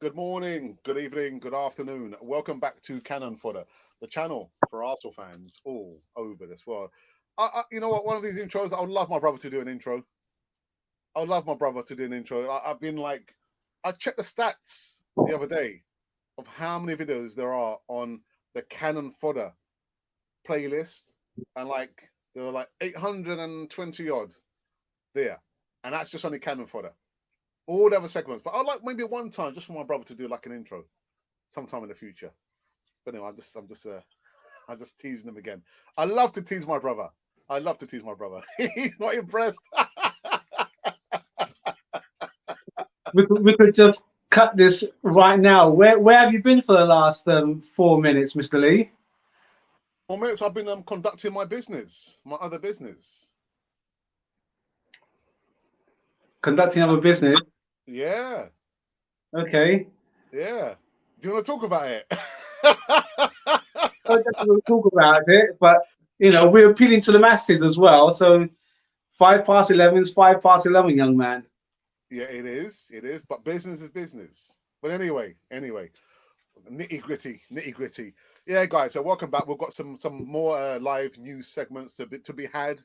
Good morning, good evening, good afternoon. Welcome back to Cannon Fodder, the channel for Arsenal fans all over this world. You know what? One of these intros, I would love my brother to do an intro. I would love my brother to do an intro. I've been like, I checked the stats the other day of how many videos there are on the Cannon Fodder playlist, and like there were like 820 odd there, and that's just only Cannon Fodder. All the other segments, but I'd like maybe one time just for my brother to do like an intro sometime in the future. But anyway, I'm just teasing him again. I love to tease my brother. I love to tease my brother. He's not impressed. We could just cut this right now. Where have you been for the last 4 minutes, Mr. Lee? For minutes, I've been conducting my business, my other business. Conducting other business. Yeah, Okay. yeah. Do you want to talk about it? I definitely will talk about it, but we're appealing to the masses as well. So 5 past 11 is 5 past 11, young man. Yeah, it is. It is. But business is business. But anyway, nitty gritty. Yeah, guys. So welcome back. We've got some more live news segments to be had,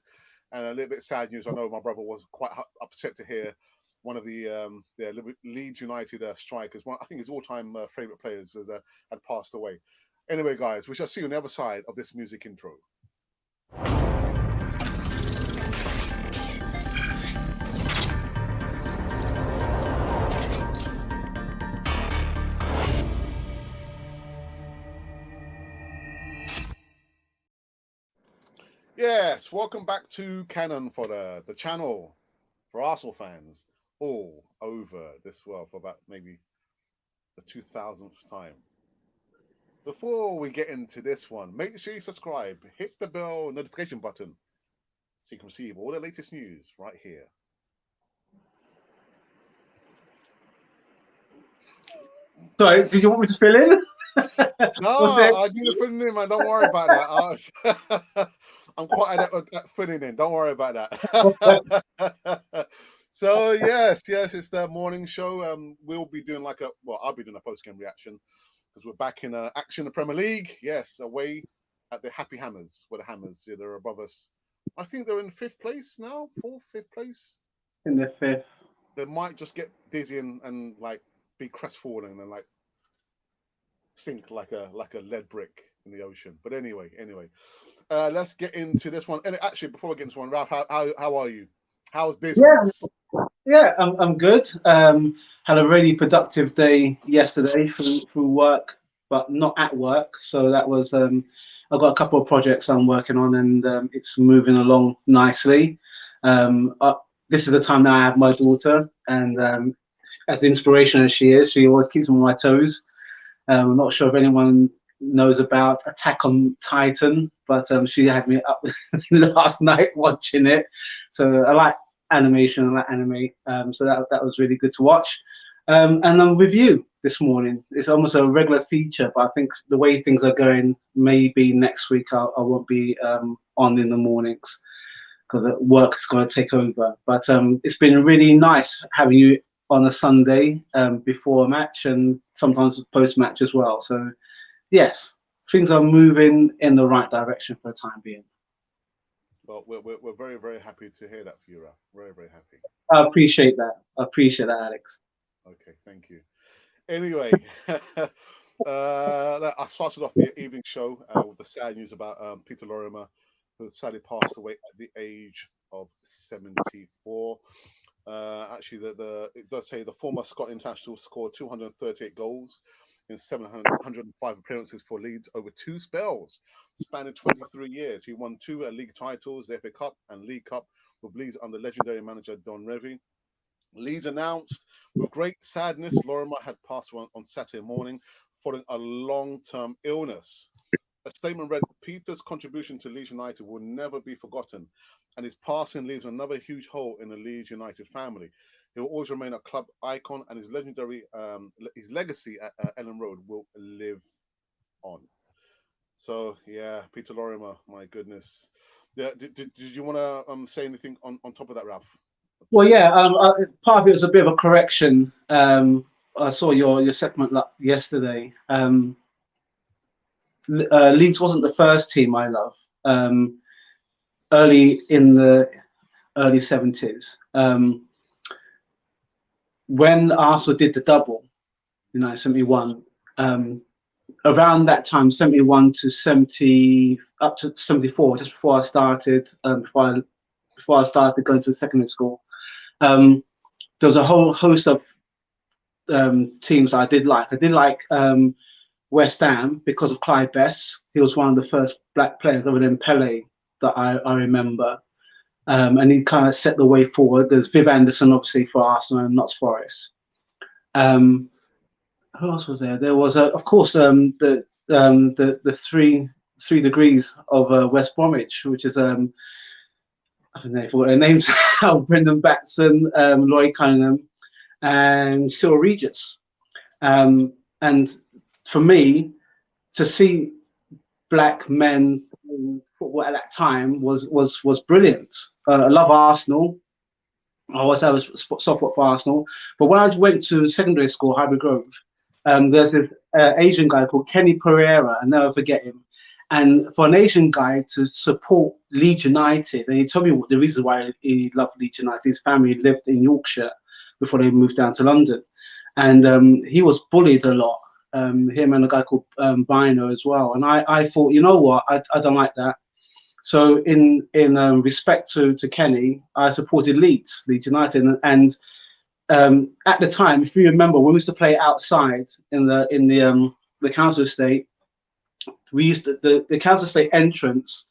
and a little bit sad news. I know my brother was quite upset to hear one of the Leeds United strikers, one I think his all-time favorite players, had passed away. Anyway, guys, we shall see you on the other side of this music intro. Yes, welcome back to Cannon for the channel for Arsenal fans all over this world for about maybe the 2000th time. Before we get into this one, make sure you subscribe, hit the bell notification button so you can receive all the latest news right here. Sorry, did you want me to fill in? No, Was there? I do the filling in, man. Don't worry about that. I'm quite adept at filling in. Don't worry about that. So yes, it's the morning show. We'll be doing I'll be doing a post game reaction because we're back in action in the Premier League. Yes, away at the Happy Hammers, where the Hammers, yeah, they're above us. I think they're in fifth place now, fourth, fifth place. In the fifth. They might just get dizzy and like be crestfallen and like sink like a lead brick in the ocean. But anyway, let's get into this one. And actually, before we get into one, Ralph, how are you? How's Yeah, business? yeah, I'm good. Had a really productive day yesterday through work, but not at work. So that was I've got a couple of projects I'm working on, and it's moving along nicely. Um, uh, this is the time that I have my daughter, and as inspirational as she always keeps me on my toes. I'm not sure if anyone knows about Attack on Titan, but she had me up last night watching it. So I like animation, I like anime. So that was really good to watch. And I'm with you this morning. It's almost a regular feature, but I think the way things are going, maybe next week I won't be on in the mornings because work is going to take over. But it's been really nice having you on a Sunday before a match and sometimes post match as well. So, yes, things are moving in the right direction for the time being. Well, we're very very happy to hear that for you, Ralph. Very very happy. I appreciate that. I appreciate that, Alex. Okay, thank you. Anyway, I started off the evening show with the sad news about Peter Lorimer, who sadly passed away at the age of 74. Actually, it does say the former Scotland international scored 238 goals in 705 appearances for Leeds over two spells, spanning 23 years. He won two league titles, the FA Cup and League Cup, with Leeds under legendary manager Don Revie. Leeds announced with great sadness Lorimer had passed on Saturday morning following a long-term illness. A statement read, Peter's contribution to Leeds United will never be forgotten, and his passing leaves another huge hole in the Leeds United family. He will always remain a club icon, and his legacy at Ellen Road will live on. So yeah, Peter Lorimer, my goodness. Yeah, did you want to say anything on top of that, Ralph? Well, yeah, part of it was a bit of a correction. I saw your segment yesterday. Leeds wasn't the first team I love. Early in the early 70s, when Arsenal did the double, 71. Around that time, 71 to 70, up to 74, just before I started, before I started going to secondary school, there was a whole host of teams I did like. I did like West Ham because of Clive Bess. He was one of the first black players other than Pele that I remember. And he kind of set the way forward. There's Viv Anderson, obviously, for Arsenal and Notts Forest. Um, who else was there? There was, of course, the three degrees of West Bromwich, which is I don't know what their names are. Brendan Batson, Lloyd Cunningham, and Cyril Regis. And for me, to see black men in football at that time was brilliant. I love Arsenal. I always have a soft spot for Arsenal. But when I went to secondary school, Highbury Grove, there's this Asian guy called Kenny Pereira. I never forget him. And for an Asian guy to support Leeds United, and he told me the reason why he loved Leeds United. His family lived in Yorkshire before they moved down to London, and he was bullied a lot. Him and a guy called Bino as well. And I thought, you know what, I don't like that. So in respect to Kenny, I supported Leeds United, and at the time, if you remember, when we used to play outside in the council estate, we used the council estate entrance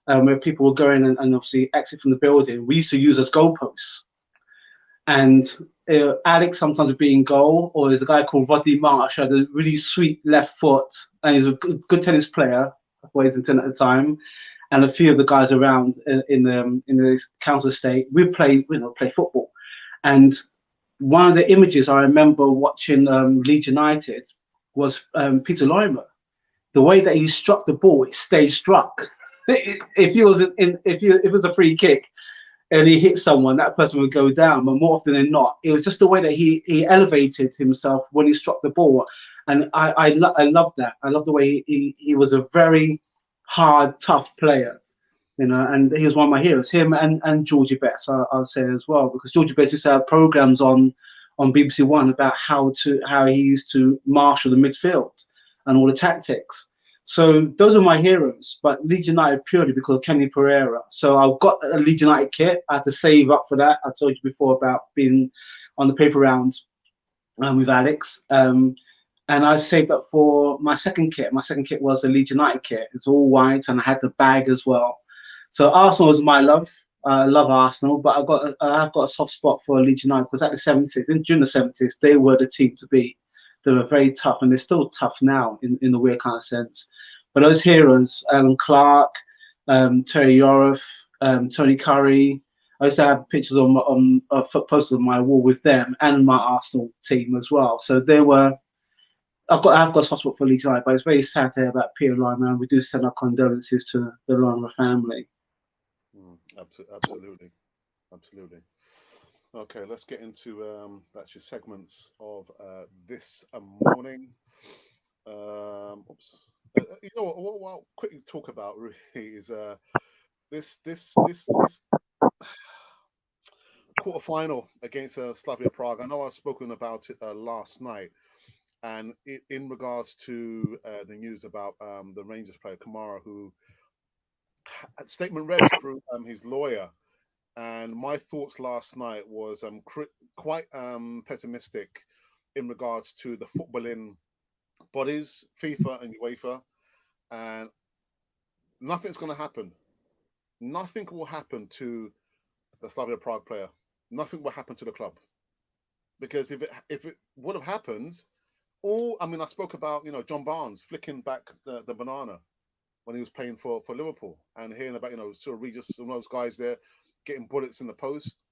where people were going and obviously exit from the building. We used to use as goalposts, and Alex sometimes would be in goal, or there's a guy called Rodney Marsh who had a really sweet left foot, and he's a good tennis player, Wayzington at the time, and a few of the guys around in the council estate. We play football, and one of the images I remember watching Leeds United was Peter Lorimer. The way that he struck the ball, it stayed struck. If it was a free kick and he hit someone, that person would go down. But more often than not, it was just the way that he elevated himself when he struck the ball, and I love that. I love the way he was a very hard, tough player. And he was one of my heroes. Him and Georgie Betts, I'll say as well, because Georgie Betts used to have programs on BBC One about how he used to marshal the midfield and all the tactics. So those are my heroes, but Leeds United purely because of Kenny Pereira. So I've got a Leeds United kit. I had to save up for that. I told you before about being on the paper rounds with Alex. And I saved up for my second kit. My second kit was a Leeds United kit. It's all white, and I had the bag as well. So Arsenal is my love. I love Arsenal, but I've got a soft spot for Leeds United because at the 70s, during the 70s, they were the team to beat. They were very tough, and they're still tough now in the weird kind of sense. But those heroes, Alan Clark, Terry Yorath, Tony Curry, I used to have pictures on posters on my wall with them and my Arsenal team as well. So they were. I've got a soft spot for Leeds United, but it's very sad to hear about Peter Lorimer, and we do send our condolences to the Lorimer family. Absolutely. Okay, let's get into actually segments of this morning. Oops. You know what I'll quickly talk about really is this quarterfinal against Slavia Prague. I know I've spoken about it last night, and in regards to the news about the Rangers player Kamara, who a statement read through his lawyer. And my thoughts last night was quite pessimistic in regards to the footballing bodies, FIFA and UEFA, and nothing's going to happen. Nothing will happen to the Slavia Prague player. Nothing will happen to the club, because if it would have happened, I spoke about John Barnes flicking back the banana when he was playing for Liverpool, and hearing about Cyril Regis, some of those guys there getting bullets in the post,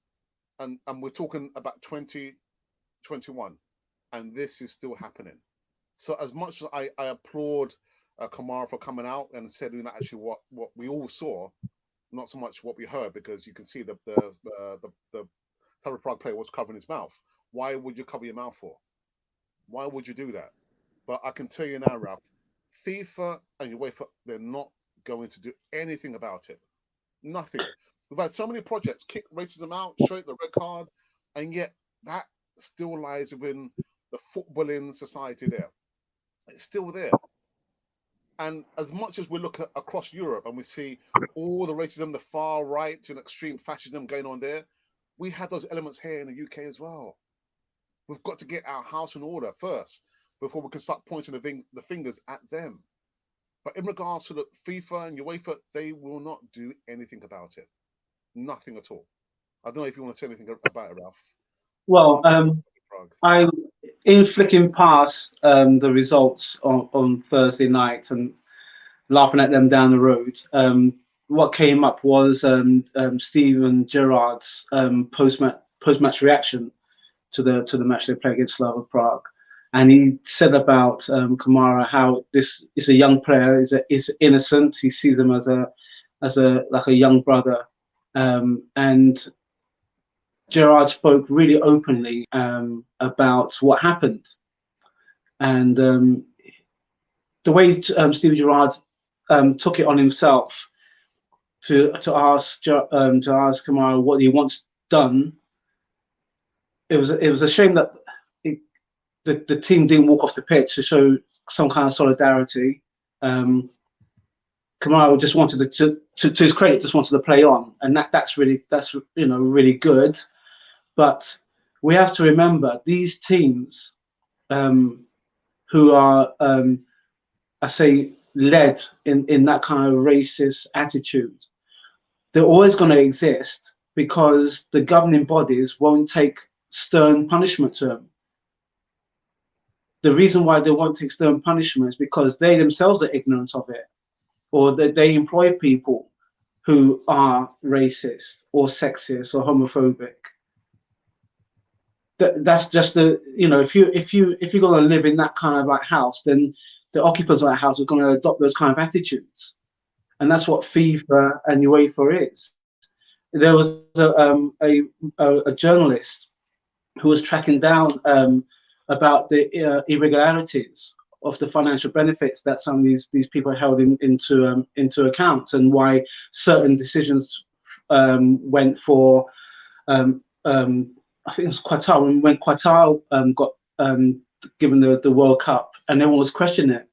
and we're talking about 2021, and this is still happening. So as much as I applaud Kamara for coming out and said actually what we all saw, not so much what we heard, because you can see the Slavia Prague player was covering his mouth. Why would you cover your mouth for? Why would you do that? But I can tell you now, Ralph, FIFA and UEFA, they're not going to do anything about it. Nothing. We've had so many projects kick racism out, show it the red card, and yet that still lies within the footballing society there. It's still there. And as much as we look at, across Europe and we see all the racism, the far right to an extreme fascism going on there, we have those elements here in the UK as well. We've got to get our house in order first before we can start pointing the fingers at them. But in regards to the FIFA and UEFA, they will not do anything about it. Nothing at all. I don't know if you want to say anything about it, Ralph. Well, I in flicking past the results on Thursday night and laughing at them down the road. What came up was Steven Gerrard's post-match reaction to the match they played against Slava Prague, and he said about Kamara how this is a young player, is innocent. He sees him as a like a young brother, and Gerrard spoke really openly about what happened, and the way Steven Gerrard took it on himself to ask Kamara what he wants done. It was a shame that the team didn't walk off the pitch to show some kind of solidarity. Kamara just wanted to his credit, just wanted to play on, and that's really good. But we have to remember these teams who are I say led in that kind of racist attitude, they're always going to exist because the governing bodies won't take stern punishment to them. The reason why they won't take stern punishment is because they themselves are ignorant of it, or that they employ people who are racist or sexist or homophobic. That's just if you're going to live in that kind of like house, then the occupants of that house are going to adopt those kind of attitudes, and that's what FIFA and UEFA is. There was a journalist who was tracking down about the irregularities of the financial benefits that some of these people held into account, and why certain decisions went for. I think it was Qatar, when Qatar got given the World Cup, and everyone was questioning it.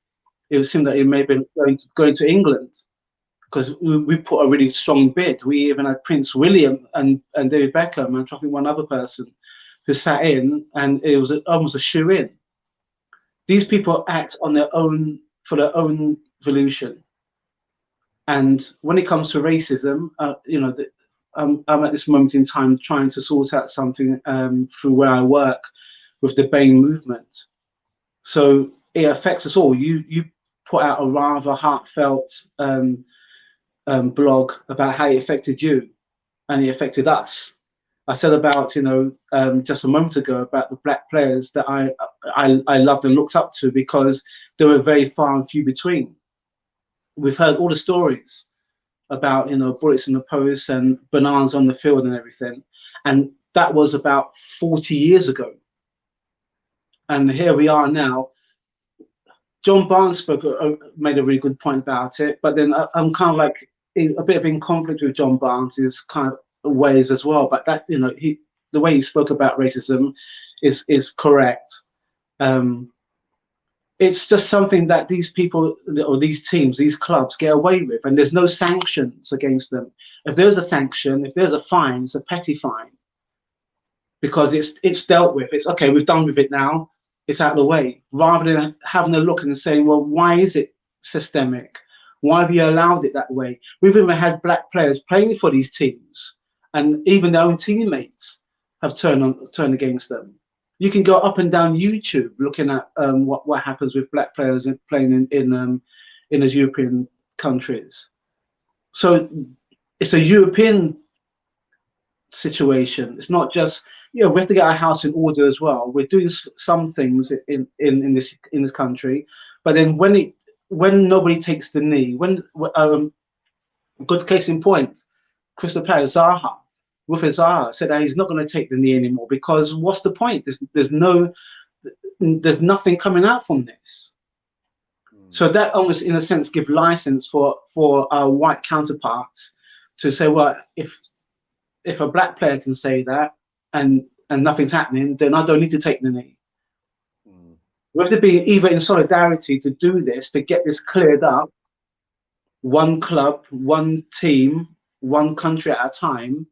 It seemed that it may have been going to England, because we put a really strong bid. We even had Prince William and David Beckham, and I think one other person who sat in, and it was almost a shoe-in. These people act on their own, for their own volition. And when it comes to racism, I'm at this moment in time trying to sort out something through where I work with the BAME movement. So it affects us all. You put out a rather heartfelt blog about how it affected you, and it affected us. I said about just a moment ago about the black players that I loved and looked up to, because they were very far and few between. We've heard all the stories about bullets in the post and bananas on the field and everything, and that was about 40 years ago. And here we are now. John Barnes made a really good point about it, but then I'm kind of like a bit of in conflict with John Barnes' kind of ways as well. But that the way he spoke about racism is correct. It's just something that these people or these teams, these clubs get away with, and there's no sanctions against them. If there's a sanction, if there's a fine, it's a petty fine, because it's dealt with. It's okay, we've done with it now, it's out of the way, rather than having a look and saying, well, why is it systemic? Why have you allowed it that way? We've even had black players playing for these teams, and even their own teammates have turned against them. You can go up and down YouTube looking at what happens with black players playing in those European countries. So it's a European situation. It's not just we have to get our house in order as well. We're doing some things in this country, but then when nobody takes the knee, good case in point, Crystal player Zaha. With Zaha said that he's not going to take the knee anymore, because what's the point? There's no there's nothing coming out from this. So that almost, in a sense, give license for our white counterparts to say, well, if a black player can say that and nothing's happening, then I don't need to take the knee. We have to be either in solidarity to do this, to get this cleared up, one club, one team, one country at a time,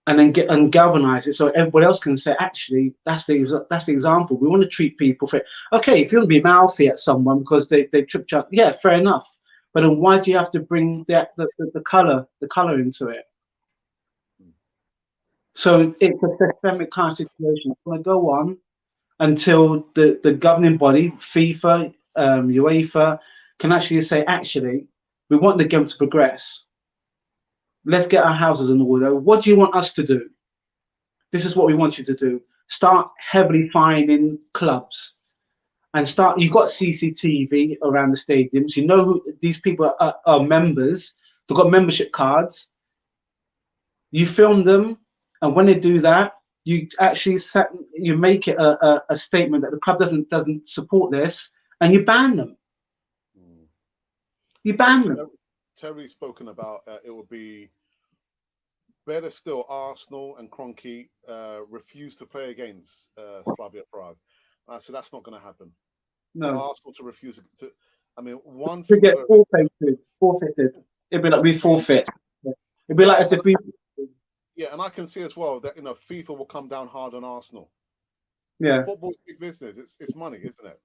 and then get and galvanize it so everybody else can say, actually, that's the example. We want to treat people fair. Okay, if you want to be mouthy at someone because they tripped you up, yeah, fair enough. But then why do you have to bring the color into it? So it's a systemic kind of situation. It's going to go on until the governing body, FIFA, UEFA, can actually say, actually, we want the game to progress. Let's get our houses in order. What do you want us to do? This is what we want you to do. Start heavily fining clubs and start. You've got CCTV around the stadiums. You know who these people are members. They've got membership cards. You film them, and when they do that, you actually you make it a statement that the club doesn't support this, and you ban them. You ban them. Terry's spoken about it will be better still. Arsenal and Kroenke refuse to play against Slavia Prague. So that's not going to happen. No. For Arsenal to refuse to. I mean, one We thing. get forfeited. It'd be like we forfeit. It'd be like as if we. Yeah, and I can see as well that FIFA will come down hard on Arsenal. Yeah. Football's big business. It's money, isn't it?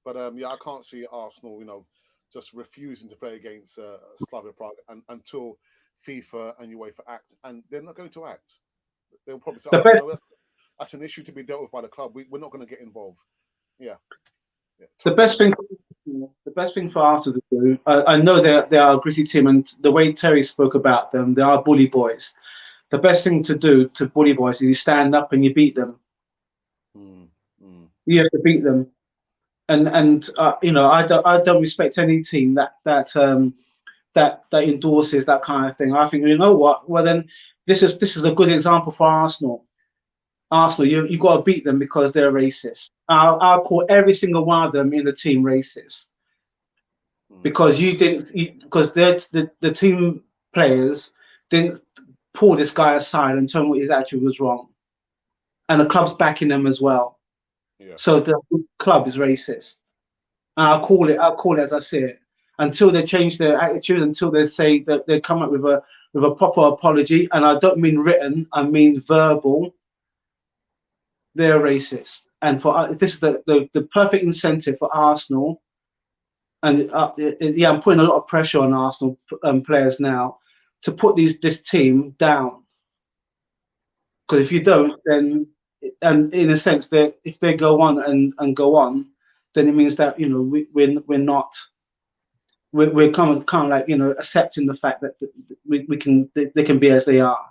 But yeah, I can't see Arsenal, just refusing to play against Slavia Prague until FIFA and UEFA act, and they're not going to act. They'll probably say, that's an issue to be dealt with by the club. We're not going to get involved. Yeah. The best thing for Arsenal to do. I know they are a gritty team, and the way Terry spoke about them, they are bully boys. The best thing to do to bully boys is you stand up and you beat them. You have to beat them, and I don't respect any team that endorses that kind of thing. I think, you know what? Well, then this is a good example for Arsenal. Arsenal, you got to beat them because they're racist. I'll call every single one of them in the team racist because because the team players didn't pull this guy aside and tell him what his attitude was wrong, and the club's backing them as well. Yeah. So the club is racist, and I'll call it as I see it. Until they change their attitude, until they say that they come up with a proper apology, and I don't mean written, I mean verbal. They're racist, and this is the perfect incentive for Arsenal. And yeah, I'm putting a lot of pressure on Arsenal players now to put this team down. Because if you don't, then, and in a sense, that if they go on and go on, then it means that we're not. We're kind of like accepting the fact that they can be as they are.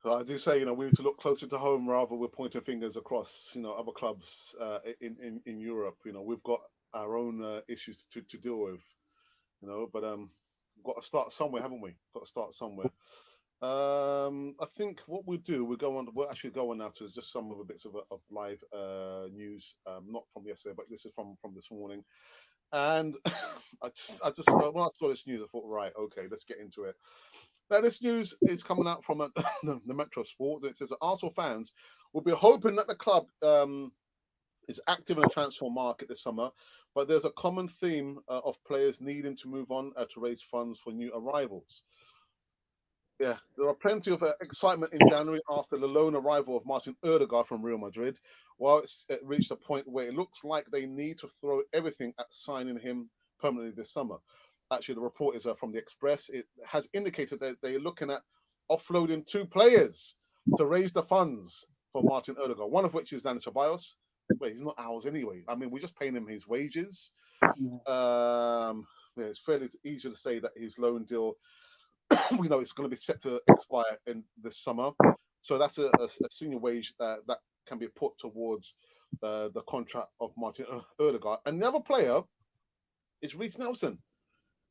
I do say, we need to look closer to home rather we're pointing fingers across, other clubs in Europe. We've got our own issues to deal with, but we've got to start somewhere, haven't we? Got to start somewhere. I think what we'll do, we'll actually go on now to just some of the bits of live news, not from yesterday, but this is from this morning. And I just when I saw this news, I thought, right, okay, let's get into it. Now, this news is coming out from the Metro Sport. It says that Arsenal fans will be hoping that the club is active in the transfer market this summer, but there's a common theme of players needing to move on to raise funds for new arrivals. Yeah, there are plenty of excitement in January after the loan arrival of Martin Ødegaard from Real Madrid, while it reached a point where it looks like they need to throw everything at signing him permanently this summer. Actually, the report is from the Express. It has indicated that they're looking at offloading 2 players to raise the funds for Martin Ødegaard, one of which is Dani Ceballos. Well, he's not ours anyway. I mean, we're just paying him his wages. It's fairly easy to say that his loan deal, it's going to be set to expire in this summer. So that's a senior wage that can be put towards the contract of Martin Ødegaard. And the other player is Reece Nelson,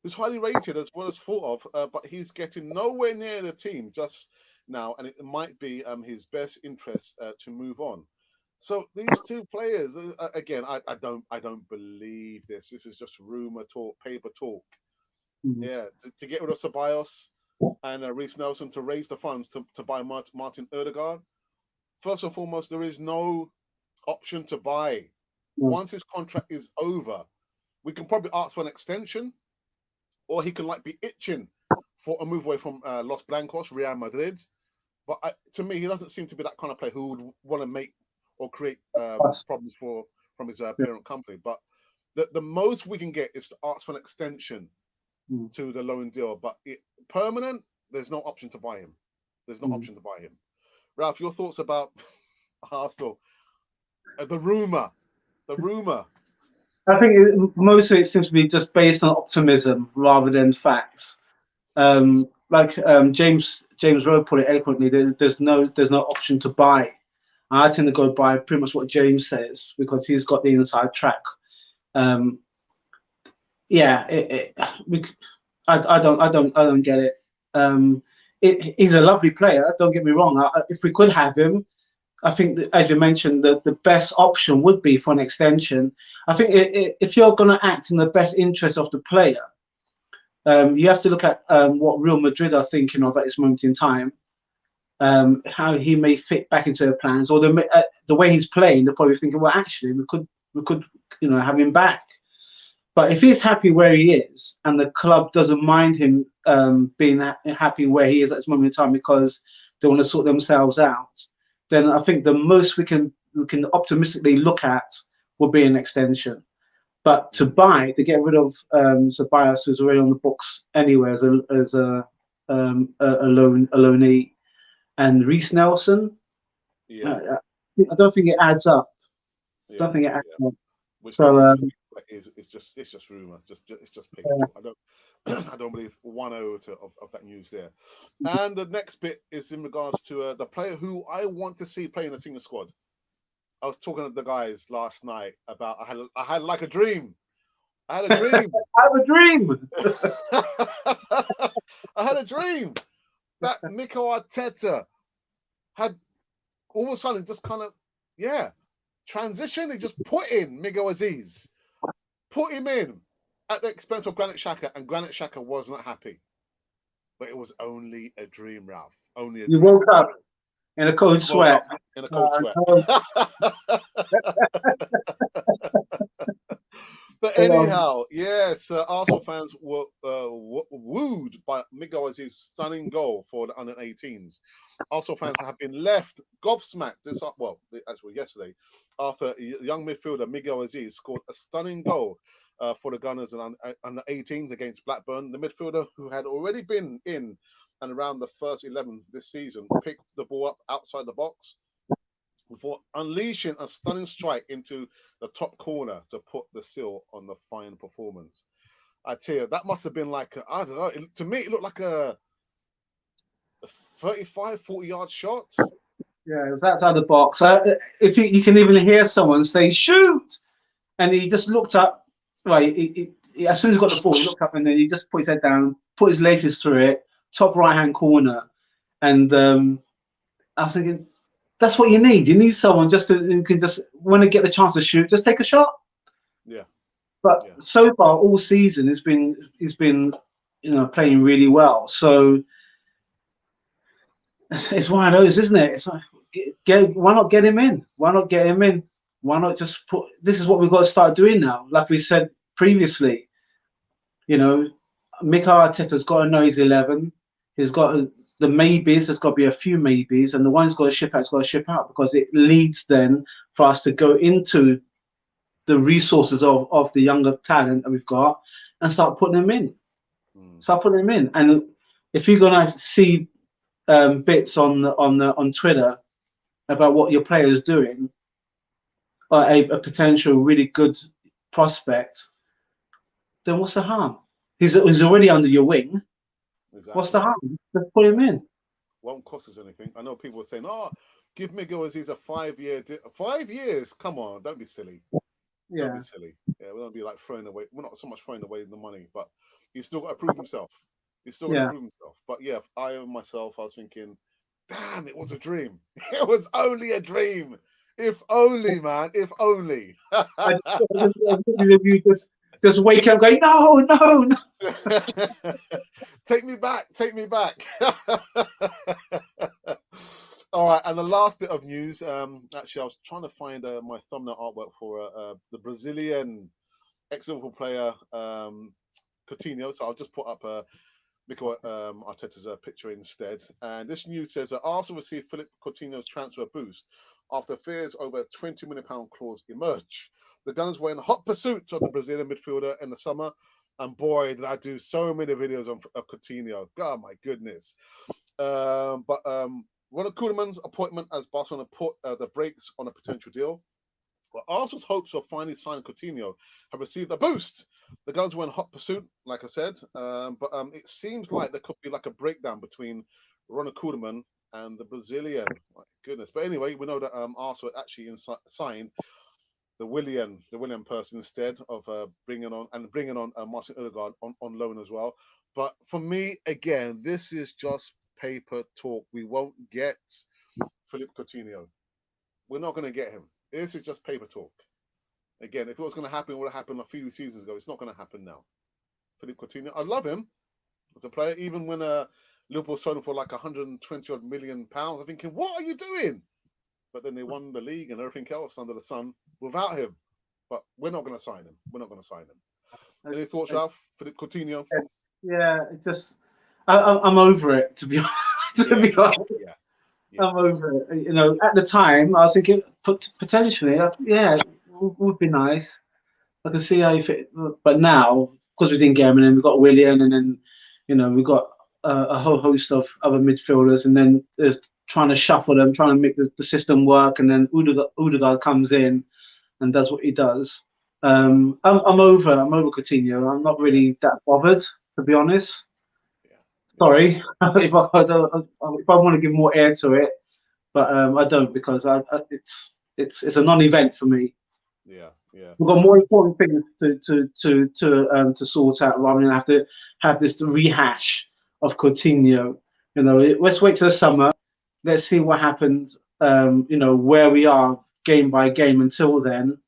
who's highly rated as well as thought of, but he's getting nowhere near the team, just now, and it might be his best interest to move on. So these two players, again, I don't believe this. This is just rumor talk, paper talk. Mm. Yeah, to get rid of Ceballos and Reece Nelson to raise the funds to buy Martin Odegaard. First and foremost, there is no option to buy. Mm. Once his contract is over, we can probably ask for an extension, or he can like be itching for a move away from Los Blancos, Real Madrid. But to me, he doesn't seem to be that kind of player who would want to make or create Us. problems from his Yeah. parent company. But the most we can get is to ask for an extension Mm. to the loan deal. But permanent, there's no option to buy him. There's no Mm. option to buy him. Ralph, your thoughts about Arsenal? The rumor, the rumor. I think most of it seems to be just based on optimism rather than facts. James Rowe put it eloquently, there's no option to buy. I tend to go by pretty much what James says because he's got the inside track. Um, yeah, I don't get it. He's a lovely player. Don't get me wrong. If we could have him, I think that, as you mentioned, the best option would be for an extension. I think if you're going to act in the best interest of the player, you have to look at what Real Madrid are thinking of at this moment in time, how he may fit back into their plans, or the way he's playing. They're probably thinking, well, actually, we could have him back. But if he's happy where he is, and the club doesn't mind him being happy where he is at this moment in time because they want to sort themselves out, then I think the most we can optimistically look at will be an extension. But to get rid of Ceballos, who's already on the books anyway as a loanee, and Reece Nelson, Yeah, I don't think it adds up. I yeah, don't think it adds yeah. up. Which So 100 is it's just rumor, it's just paper uh, talk. I don't I don't believe one iota of that news there. And the next bit is in regards to the player who I want to see play in the senior squad. I was talking to the guys last night about I had like a dream. I had a dream. I have a dream. I had a dream that Mikel Arteta had all of a sudden just kind of transition. He just put in Miguel Azeez, put him in at the expense of Granit Xhaka, and Granit Xhaka was not happy. But it was only a dream, Ralph. Only a You dream. woke up in a cold Woke sweat. up in a cold sweat. No. But Um, anyhow, yes, Arsenal fans were wooed by Miguel Aziz's stunning goal for the under-18s. Arsenal fans have been left gobsmacked actually yesterday, after young midfielder Miguel Azeez scored a stunning goal for the Gunners and under-18s against Blackburn. The midfielder, who had already been in and around the first 11 this season, picked the ball up outside the box before unleashing a stunning strike into the top corner to put the seal on the fine performance. I tell you, that must have been like, I don't know, to me, it looked like a 35, 40-yard shot. yeah, it was outside the box. If you can even hear someone say "shoot," and he just looked up. Right, as soon as he got the ball, he looked up and then he just put his head down, put his latest through it, top right hand corner, and I was thinking, that's what you need. You need someone just who can just when they get the chance to shoot, just take a shot. Yeah, But yeah. so far, all season, he's been playing really well. So it's one of those, isn't it? It's like, why not get him in? Why not get him in? Why not just put? This is what we've got to start doing now. Like we said previously, you know, Mikel Arteta's got to know his 11. He's got the maybes. There's got to be a few maybes, and the one's got to ship out's got to ship out because it leads then for us to go into the resources of the younger talent that we've got and start putting them in. Start putting them in. And if you're gonna see bits on Twitter about what your player is doing, or a potential really good prospect, then what's the harm? He's already under your wing. What's the Exactly. harm? Just put him in. Won't cost us anything. I know people are saying, "Oh, give Miguel Aziz a 5 year, 5 years." Come on, don't be silly. Don't be Yeah, silly. Yeah, we don't be like throwing away. We're not so much throwing away the money, but he's still got to prove himself. He's still got to yeah. prove himself. But yeah, I myself, I was thinking, damn, it was a dream. It was only a dream. If only, man. If only. I just wake up going, no, no, no. Take me back. Take me back. All right, and the last bit of news. Actually, I was trying to find my thumbnail artwork for the Brazilian ex-Liverpool player Coutinho. So I'll just put up Mikel Arteta's picture instead. And this news says that Arsenal received Philippe Coutinho's transfer boost after fears over a £20 million clause emerge. The Gunners were in hot pursuit of the Brazilian midfielder in the summer. And boy, did I do so many videos on Coutinho. God, my goodness. But Ronald Koeman's appointment as Barcelona put the brakes on a potential deal. Well, Arsenal's hopes of finally signing Coutinho have received a boost. The Gunners were in hot pursuit, like I said, but it seems like there could be like a breakdown between Ronald Koeman and the Brazilian. My goodness. But anyway, we know that Arsenal actually signed the Willian person instead of bringing on Martin Odegaard on loan as well. But for me, again, this is just paper talk. We won't get Philippe Coutinho. We're not going to get him. This is just paper talk. Again, if it was going to happen, it would have happened a few seasons ago. It's not going to happen now. Philippe Coutinho, I love him as a player. Even when Liverpool sold him for like 120 odd million pounds, I'm thinking, what are you doing? But then they won the league and everything else under the sun without him. But we're not going to sign him. We're not going to sign him. Any thoughts, Ralph? Philippe Coutinho? Yeah, it just I'm over it, to be honest. Yeah. I'm over it. You know, at the time, I was thinking potentially, yeah, it would be nice. I can see how you fit, but now, because we didn't get him, and then we got Willian, and then, you know, we got a whole host of other midfielders, and then there's trying to shuffle them, trying to make the system work, and then Odegaard comes in and does what he does. I'm over Coutinho. I'm not really that bothered, to be honest. Sorry if I want to give more air to it, but I don't, because it's a non-event for me. Yeah. We've got more important things to sort out rather than have to have this rehash of Coutinho. You know, let's wait till the summer. Let's see what happens. You know, where we are game by game until then.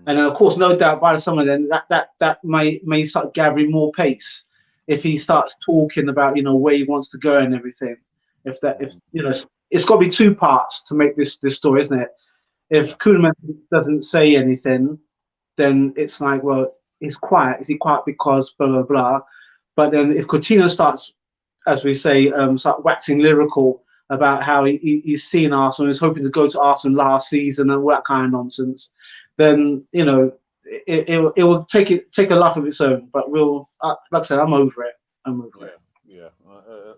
And of course, no doubt by the summer, then that may start gathering more pace if he starts talking about, you know, where he wants to go and everything. If you know, it's got to be two parts to make this story, isn't it? If Koeman doesn't say anything, then it's like, well, he's quiet. Is he quiet because blah blah blah? But then if Coutinho starts, as we say, start waxing lyrical about how he's seen Arsenal, he's hoping to go to Arsenal last season and all that kind of nonsense, then, you know, it will take a life of its own. But we'll, like I said, I'm over it. Yeah.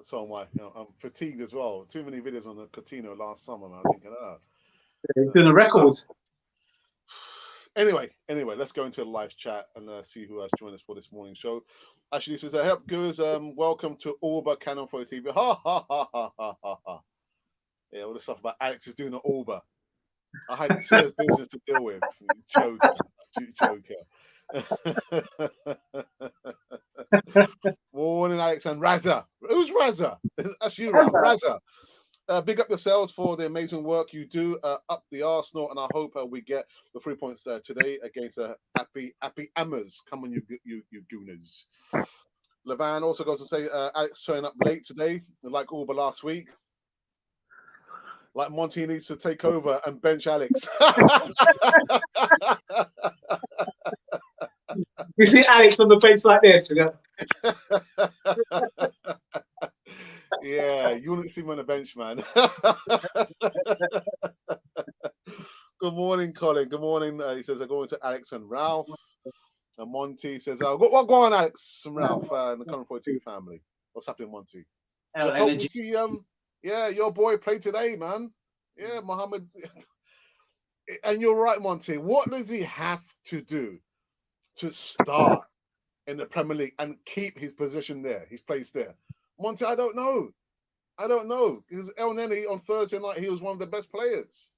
So am I. You know, I'm fatigued as well. Too many videos on the Coutinho last summer, and I was thinking, doing a record. Anyway, let's go into a live chat and see who has joined us for this morning show. Ashley says, "Hey up, guys. Welcome to Alba Canon for TV." Ha ha ha ha ha ha ha. Yeah, all the stuff about Alex is doing an Alba. I had serious business to deal with. Joker. Morning, Alex and Razza. Who's Razza? That's you, Ralph. Razza. Big up yourselves for the amazing work you do up the Arsenal, and I hope we get the 3 points today against Happy Ammers. Come on, you gooners. Levan also goes to say Alex turning up late today, like Alba last week. Like Monty needs to take over and bench Alex. We see Alex on the bench like this. You know? Yeah, you wouldn't see him on the bench, man. Good morning, Colin. Good morning. He says, I'm going to Alex and Ralph. And Monty says, go on, Alex and Ralph, and the Current 42 family. What's happening, Monty? Let's hope we see your boy play today, man. Yeah, Mohammed. And you're right, Monty. What does he have to do to start in the Premier League and keep his position there, his place there? Monty, I don't know. Because El Neni on Thursday night, he was one of the best players.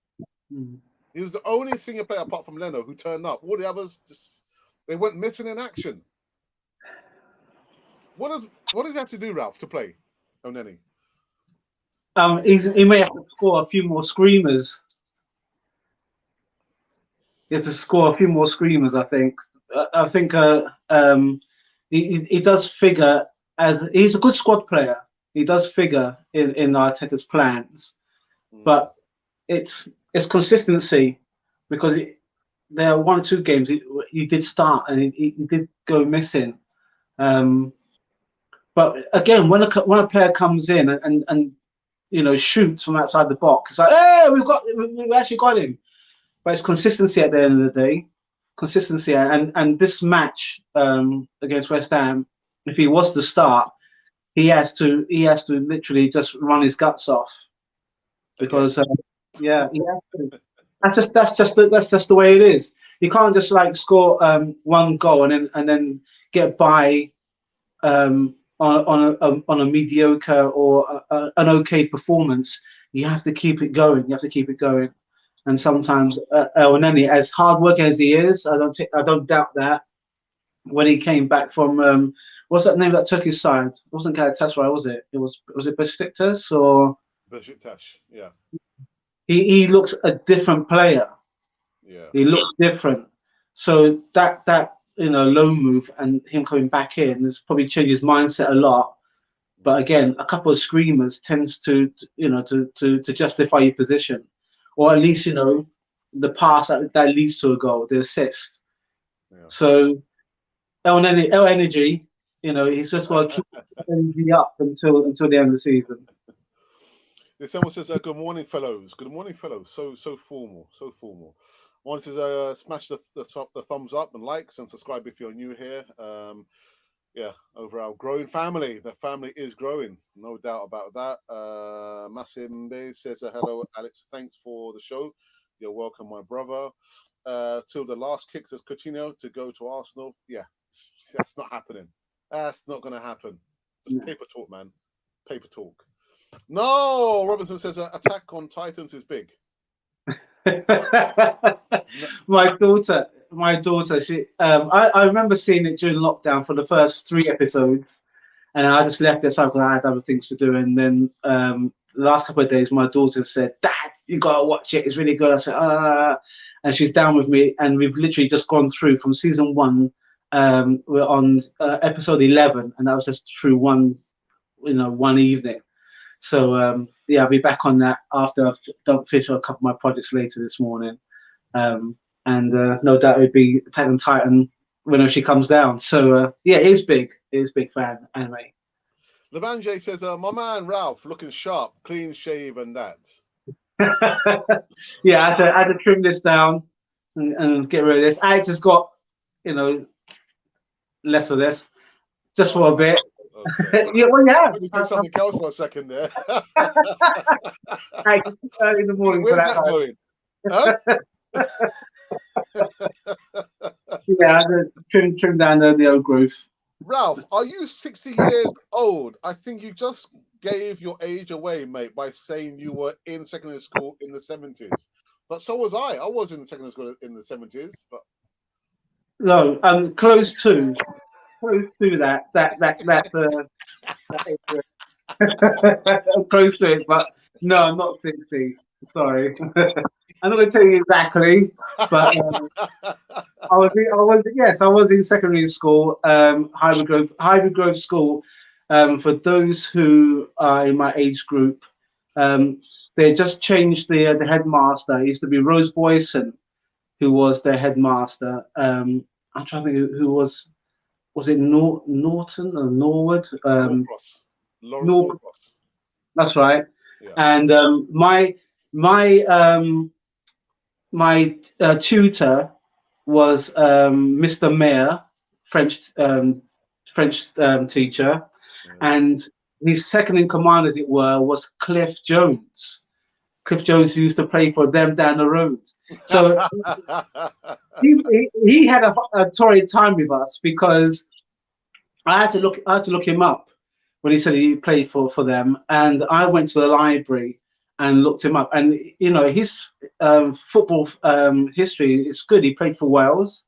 He was the only senior player apart from Leno who turned up. All the others they went missing in action. What does he have to do, Ralph, to play El Neni? He may have to score a few more screamers. He has to score a few more screamers. I think. I think he does figure as he's a good squad player. He does figure in Arteta's plans, Mm. but it's consistency because there are 1 or 2 games he did start and he did go missing. But again, when a player comes in and shoots from outside the box, it's like, hey, we've actually got him. But it's consistency at the end of the day. Consistency and this match against West Ham, if he was to start, he has to literally just run his guts off because yeah, he has to. That's just the way it is. You can't just like score 1 goal and then get by on a mediocre or an okay performance. You have to keep it going. You have to keep it going. And sometimes Elneny, as hardworking as he is, I don't doubt that. When he came back from what's that name that took his side? It wasn't Galatasaray, was it? Was it Besiktas or Besiktas, yeah, he looks a different player. yeah. He looks different. So that loan move and him coming back in has probably changed his mindset a lot. But again, a couple of screamers tends to justify your position, or at least the pass that leads to a goal, the assist. Yeah. So El Energy, he's just got to keep the energy up until the end of the season. Someone says, "Good morning, fellows. Good morning, fellows. So formal, so formal." One says, "Smash the thumbs up and likes and subscribe if you're new here." Yeah, over our growing family. The family is growing, no doubt about that. Massimbe says, "Hello, Alex. Thanks for the show. You're welcome, my brother." Till the last kick says Coutinho to go to Arsenal. Yeah, that's not happening. That's not going to happen. Just No. paper talk, man. Paper talk. No, Robinson says Attack on Titans is big. No. my daughter, I remember seeing it during lockdown for the first 3 episodes, and I just left it aside because I had other things to do. And then the last couple of days, my daughter said, "Dad, you gotta watch it. It's really good." I said, and she's down with me, and we've literally just gone through from season 1. We're on episode 11, and that was just through one evening. So yeah, I'll be back on that after I've done finish a couple of my projects later this morning. And no doubt it'd be Attack on Titan whenever she comes down. So yeah, it is big. It is big fan anime. Levanje says, "My man Ralph looking sharp, clean shave, and that." Yeah, I had to trim this down and get rid of this. Alex has got you know less of this just for a bit. Okay. Yeah, well, yeah. Let me say something else for a second there. Alex, it's early in the morning for Where's that. that going? Huh? Yeah, I had to trim down the old growth. Ralph, are you 60 years old? I think you just gave your age away, mate, by saying you were in secondary school in the 70s. But so was I. I was in secondary school in the 70s. But No, close to that age. I'm close to it, but no, I'm not 60. Sorry. I'm not going to tell you exactly, but I was in secondary school, Hybrid Grove School. For those who are in my age group, they just changed the headmaster. It used to be Rose Boyson, who was the headmaster. I'm trying to think was it Norton or Norwood? Norcross. Lawrence Nor Norcross. That's right. Yeah. And my tutor was Mr. Mayer, French teacher, and his second in command, as it were, was Cliff Jones. Cliff Jones, who used to play for them down the road. So he had a torrid time with us because I had to look him up when he said he played for them, and I went to the library and looked him up. And his football history is good. He played for Wales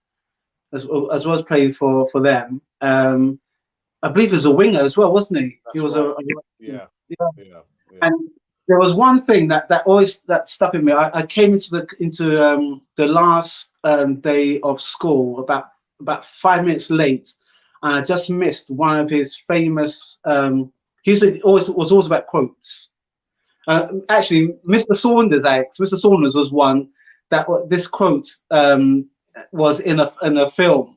as well as playing for them. I believe he was a winger as well, wasn't he? That's He was right. a Yeah. yeah. Yeah. Yeah. And there was one thing that always that stuck with me. I came into the last day of school about 5 minutes late, and I just missed one of his famous. He said always was always about quotes. Actually, Mr. Saunders was one that this quote was in a film,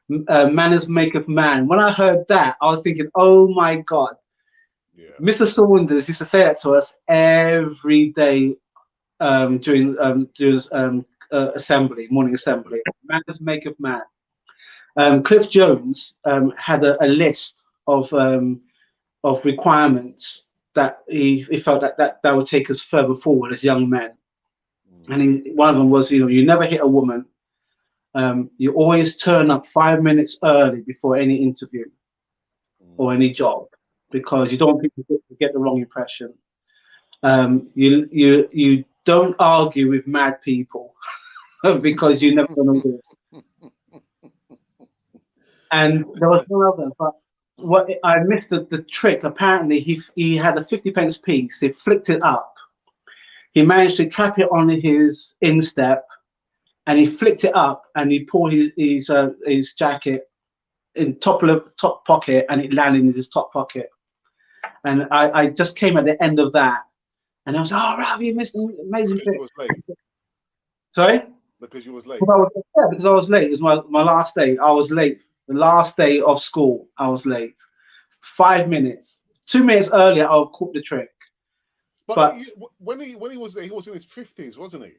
"Manners maketh man." When I heard that, I was thinking, "Oh my God." Yeah. Mr. Saunders used to say that to us every day during assembly, morning assembly. Manners maketh man. Cliff Jones had a list of requirements that he felt that would take us further forward as young men. And one of them was, you never hit a woman. You always turn up 5 minutes early before any interview or any job, because you don't want people to get the wrong impression. You don't argue with mad people because you never know it. And there was no other, but what I missed the trick. Apparently, he had a 50p piece. He flicked it up. He managed to trap it on his instep, and he flicked it up, and he pulled his jacket in top pocket, and it landed in his top pocket. And I just came at the end of that, and I was, oh, Rav, you missed an amazing thing. Was late. Sorry? Because you was late. Because I was late. It was my last day. I was late. The last day of school, I was late. 5 minutes. 2 minutes earlier, I would caught the trick. But when he was there, he was in his 50s, wasn't he?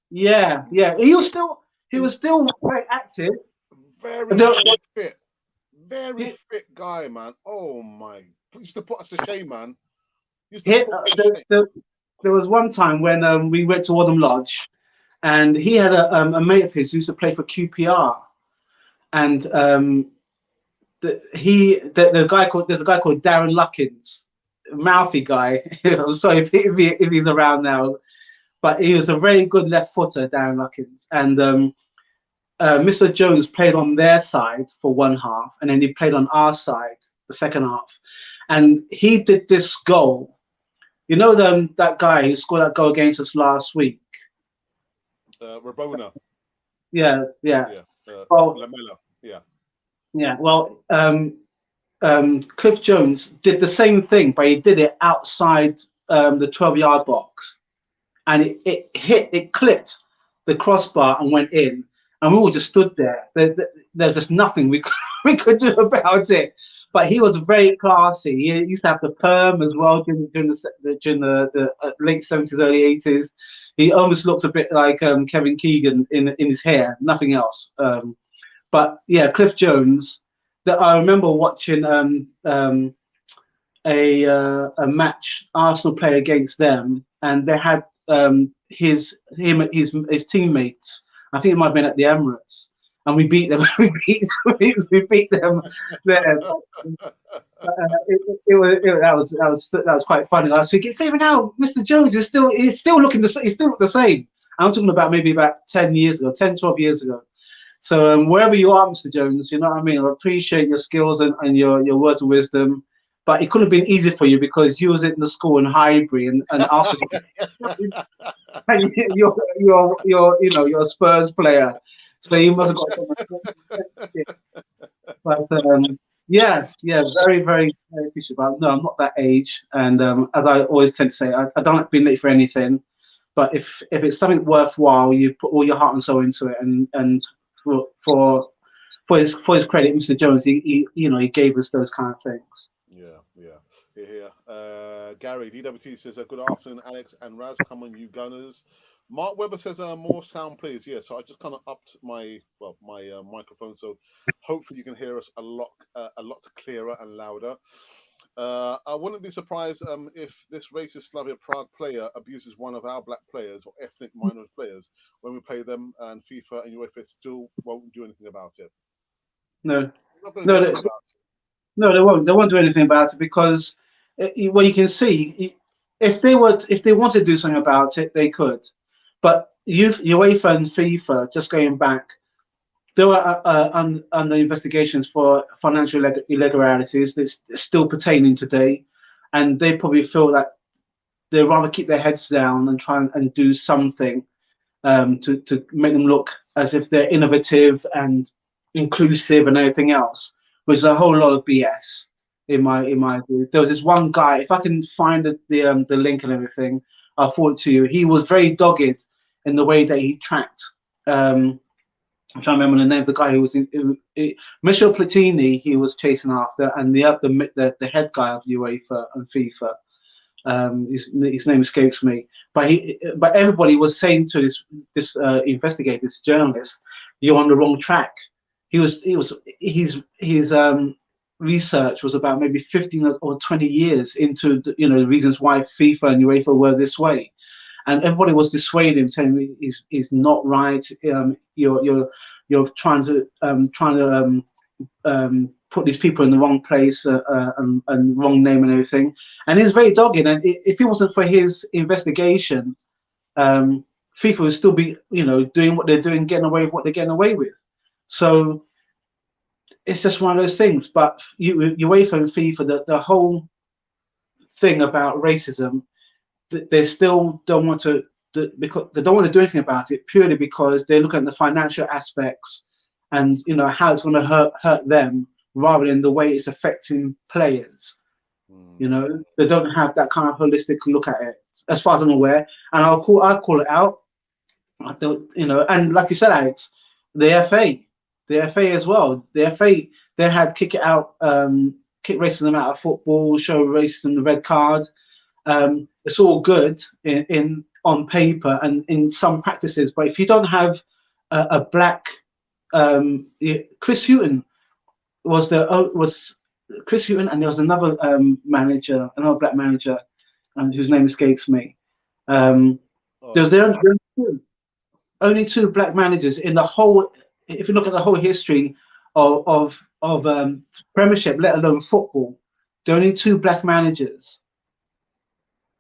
Yeah. He was still very active. Very fit. Very fit guy, man. Oh my! Used to put us to shame, man. There was one time when we went to Wadham Lodge, and he had a mate of his who used to play for QPR, and there's a guy called Darren Luckins, mouthy guy. I'm sorry if he's around now, but he was a very good left footer, Darren Luckins, and Mr. Jones played on their side for one half, and then he played on our side the second half, and he did this goal. You know that guy who scored that goal against us last week? Rabona. Yeah. Lamella. Yeah. Well, Cliff Jones did the same thing, but he did it outside the 12-yard box, and it clipped the crossbar and went in, and we all just stood there. There's just nothing we could do about it. But he was very classy. He used to have the perm as well during the late 70s, early 80s. He almost looked a bit like Kevin Keegan in his hair, nothing else. But yeah, Cliff Jones. I remember watching a match Arsenal play against them, and they had his teammates. I think it might have been at the Emirates, and we beat them. we beat them there. That was quite funny last week. It's even now, Mr. Jones is still looking the same. I'm talking about maybe about 10, 12 years ago. So wherever you are, Mr. Jones, you know what I mean? I appreciate your skills and your words of wisdom, but it could have been easy for you because you was in the school in Highbury and also you're a Spurs player, so you must have got. But yeah, very, very, very appreciative. But no, I'm not that age, and as I always tend to say, I don't like being late for anything. But if it's something worthwhile, you put all your heart and soul into it, and for his credit, Mr. Jones, he gave us those kind of things. Yeah. Gary DWT says, good afternoon, Alex and Raz. Come on, you Gunners. Mark Webber says, more sound, please. Yeah, so I just kind of upped my microphone, so hopefully you can hear us a lot clearer and louder. I wouldn't be surprised if this racist Slavia Prague player abuses one of our black players or ethnic minority players when we play them, and FIFA and UEFA still won't do anything about it. No, they won't. They won't do anything about it because, well, you can see if they wanted to do something about it, they could. But UEFA and FIFA, just going back, they were under investigations for financial irregularities that's still pertaining today, and they probably feel that they rather keep their heads down and try and do something to make them look as if they're innovative and inclusive and everything else, which is a whole lot of BS in my view. There was this one guy, if I can find the link and everything, I'll forward it to you. He was very dogged in the way that he tracked. I'm trying to remember the name of the guy who was Michel Platini. He was chasing after, and the head guy of UEFA and FIFA. His name escapes me, but everybody was saying to this investigator, this journalist, "You're on the wrong track." His research was about maybe 15 or 20 years into the reasons why FIFA and UEFA were this way, and everybody was dissuading him, telling him he's not right. You're trying to put these people in the wrong place and wrong name and everything. And he's very dogged. And if it wasn't for his investigation, FIFA would still be, doing what they're doing, getting away with what they're getting away with. So it's just one of those things. But UEFA and FIFA, the whole thing about racism, they still don't want to, because they don't want to do anything about it purely because they're looking at the financial aspects and how it's going to hurt them, rather than the way it's affecting players. They don't have that kind of holistic look at it, as far as I'm aware. And I'll call it out. I don't, and like you said, Alex, the FA as well. The FA, they had kick racism out of football, show racism the red card. It's all good on paper and in some practices, but if you don't have a black, Chris Hughton was Chris Hughton, and there was another black manager, whose name escapes me. There's only two black managers in the whole. If you look at the whole history of Premiership, let alone football, there are only two black managers.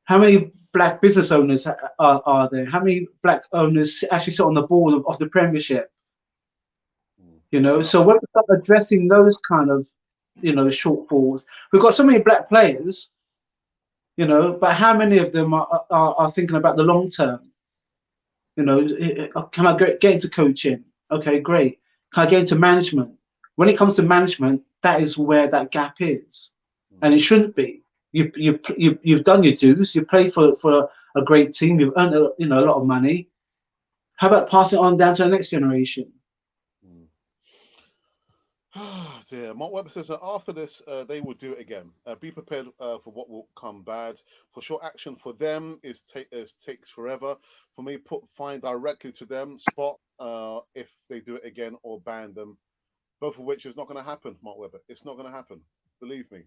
How many black business owners are there? How many black owners actually sit on the board of the Premiership? So when we start addressing those kind of, shortfalls, we've got so many black players, but how many of them are thinking about the long term? Can I get into coaching? Okay, great. Can I get into management? When it comes to management, that is where that gap is, and it shouldn't be. You've done your dues. You played for a great team. You've earned a lot of money. How about passing it on down to the next generation? Dear. Mark Webber says that after this, they will do it again. Be prepared for what will come bad. For sure, action for them takes forever. For me, put fine directly to them. Spot if they do it again or ban them. Both of which is not going to happen, Mark Webber. It's not going to happen. Believe me.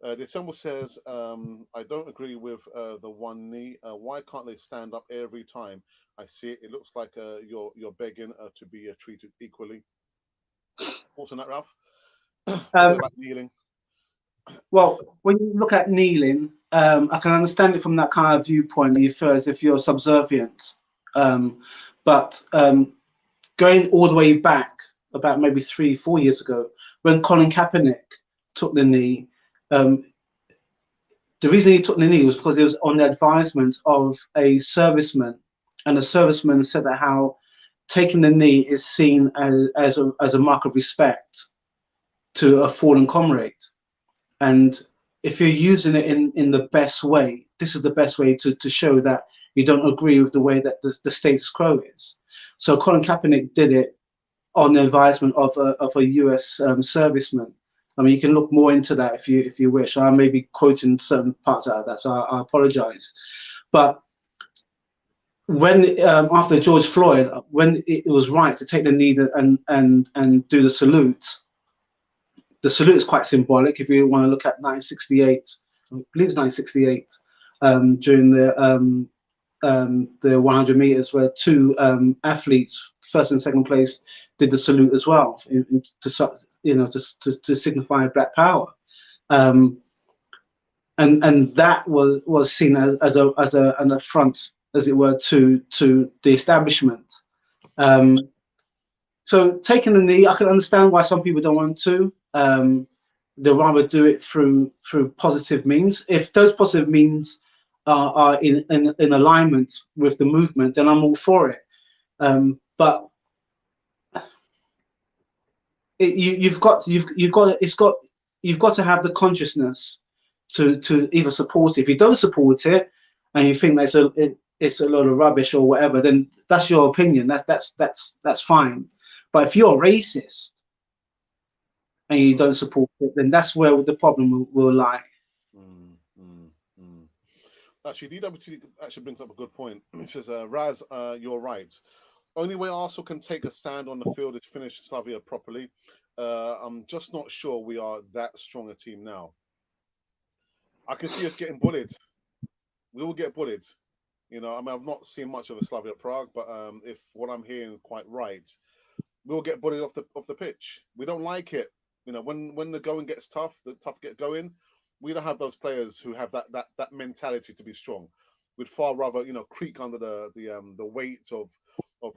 The symbol says, I don't agree with the one knee. Why can't they stand up every time I see it? It looks like you're begging to be treated equally. What's on that, Ralph? About kneeling. Well, when you look at kneeling, I can understand it from that kind of viewpoint. You feel as if you're subservient. But going all the way back, about maybe 3-4 years ago, when Colin Kaepernick took the knee, the reason he took the knee was because it was on the advisement of a serviceman, and the serviceman said that how taking the knee is seen as a mark of respect to a fallen comrade. And if you're using it in the best way, this is the best way to show that you don't agree with the way that the status quo is. So Colin Kaepernick did it on the advisement of a US serviceman. I mean, you can look more into that if you wish. I may be quoting certain parts out of that, so I apologize. But when after George Floyd, when it was right to take the knee and do the salute is quite symbolic. If you want to look at 1968, I believe it's 1968, during the 100 meters, where two athletes, first and second place, did the salute as well, to signify Black Power, and that was seen as an affront, as it were, to the establishment. So taking the knee, I can understand why some people don't want to. they'll rather do it through positive means. If those positive means are in alignment with the movement, then I'm all for it. But you've got to have the consciousness to either support it. If you don't support it and you think that it's a load of rubbish or whatever, then that's your opinion. That's fine. But if you're racist and you don't support it, then that's where the problem will lie. Mm, mm, mm. Actually, DWT actually brings up a good point. He says, Raz, you're right. Only way Arsenal can take a stand on the field is finish Slavia properly. I'm just not sure we are that strong a team now. I can see us getting bullied. We will get bullied. You know, I mean, I've not seen much of a Slavia Prague, but if what I'm hearing quite right, we'll get bullied off the pitch. We don't like it. You know, when the going gets tough, the tough get going. We don't have those players who have that mentality to be strong. We'd far rather, you know, creak under the weight of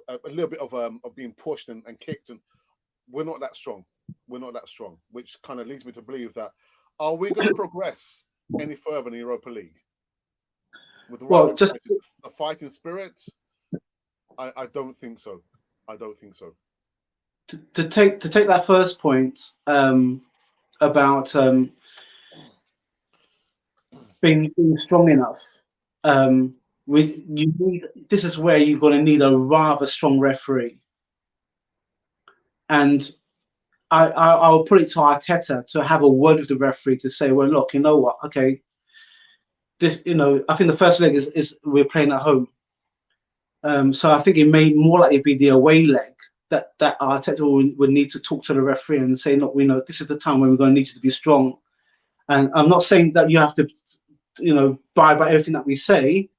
a little bit of being pushed and kicked, and we're not that strong. We're not that strong, which kind of leads me to believe that are we going to progress any further in the Europa League with Well, just the fighting spirit? I don't think so. I don't think so. to take that first point about being strong enough. This is where you're going to need a rather strong referee, and I'll put it to Arteta to have a word with the referee to say, well, look, you know what, okay, this, you know, I think the first leg is we're playing at home, so I think it may more likely be the away leg that Arteta would need to talk to the referee and say, look, we know this is the time when we're going to need you to be strong, and I'm not saying that you have to, you know, buy by everything that we say,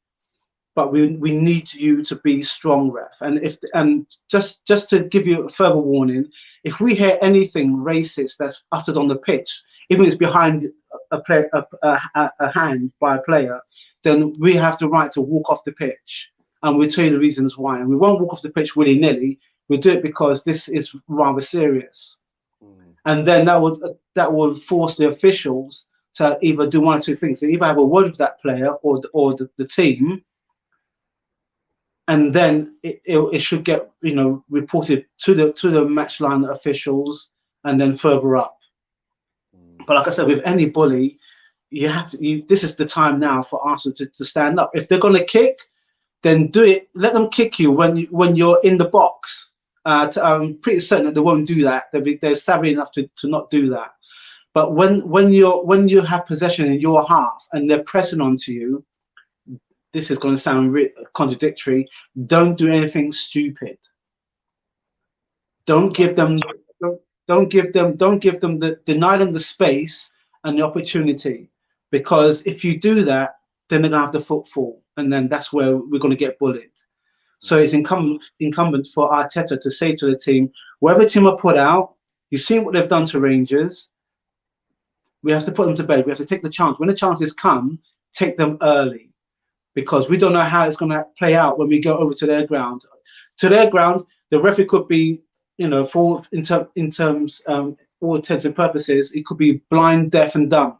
but we need you to be strong, ref. And just to give you a further warning, if we hear anything racist that's uttered on the pitch, even if it's behind a hand by a player, then we have the right to walk off the pitch, and we'll tell you the reasons why. And we won't walk off the pitch willy-nilly. We'll do it because this is rather serious. And then that would force the officials to either do one or two things. They either have a word with that player or the team, and then it should get, you know, reported to the match line officials and then further up. But like I said, with any bully, you have to. This is the time now for Arsenal to stand up. If they're going to kick, then do it. Let them kick you when you're in the box. I'm pretty certain that they won't do that. They're savvy enough to not do that. But when you have possession in your half and they're pressing onto you, this is going to sound contradictory. Don't do anything stupid. Don't give them deny them the space and the opportunity, because if you do that, then they're gonna have the footfall, and then that's where we're gonna get bullied. So it's incumbent for Arteta to say to the team, whatever team are put out, you've seen what they've done to Rangers. We have to put them to bed. We have to take the chance. When the chances come, take them early, because we don't know how it's going to play out when we go over to their ground. To their ground, the referee could be, you know, for in terms all intents and purposes, it could be blind, deaf, and dumb,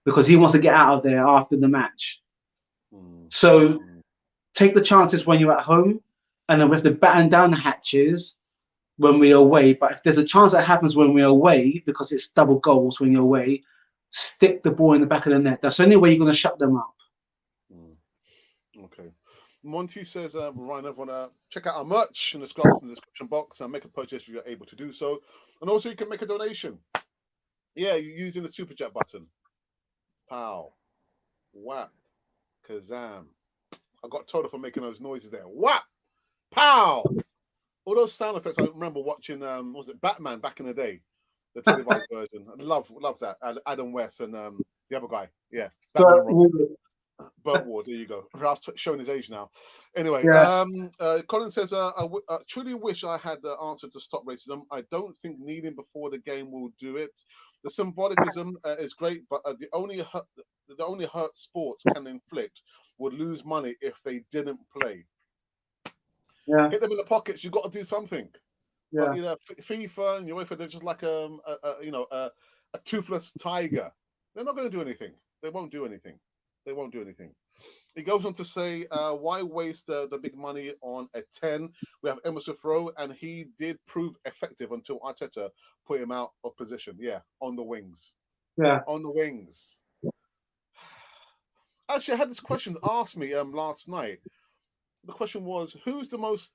because he wants to get out of there after the match. So take the chances when you're at home, and then we have to batten down the hatches when we're away. But if there's a chance that happens when we're away, because it's double goals when you're away, stick the ball in the back of the net. That's the only way you're going to shut them up. Okay. Monty says, Ryan, everyone, check out our merch in the description box and make a purchase if you're able to do so. And also, you can make a donation. Yeah, using the super chat button. Pow. Whap. Kazam. I got told off for making those noises there. Whap. Pow. All those sound effects. I remember watching, was it Batman back in the day? The televised version. I love that. Adam West and the other guy. Yeah. Batman. Burt Ward, there you go. Ralph's showing his age now. Anyway, yeah. Colin says, I truly wish I had the answer to stop racism. I don't think kneeling before the game will do it. The symbolicism is great, but the only hurt sports can inflict would lose money if they didn't play. Yeah. Hit them in the pockets. You've got to do something. Yeah. But, you know, FIFA and UEFA, they're just like a toothless tiger. They're not going to do anything. They won't do anything. They won't do anything. He goes on to say, why waste the big money on a 10? We have Emerson Rowe, and he did prove effective until Arteta put him out of position. Yeah, on the wings. Yeah. On the wings. Actually, I had this question asked me last night. The question was, who's the most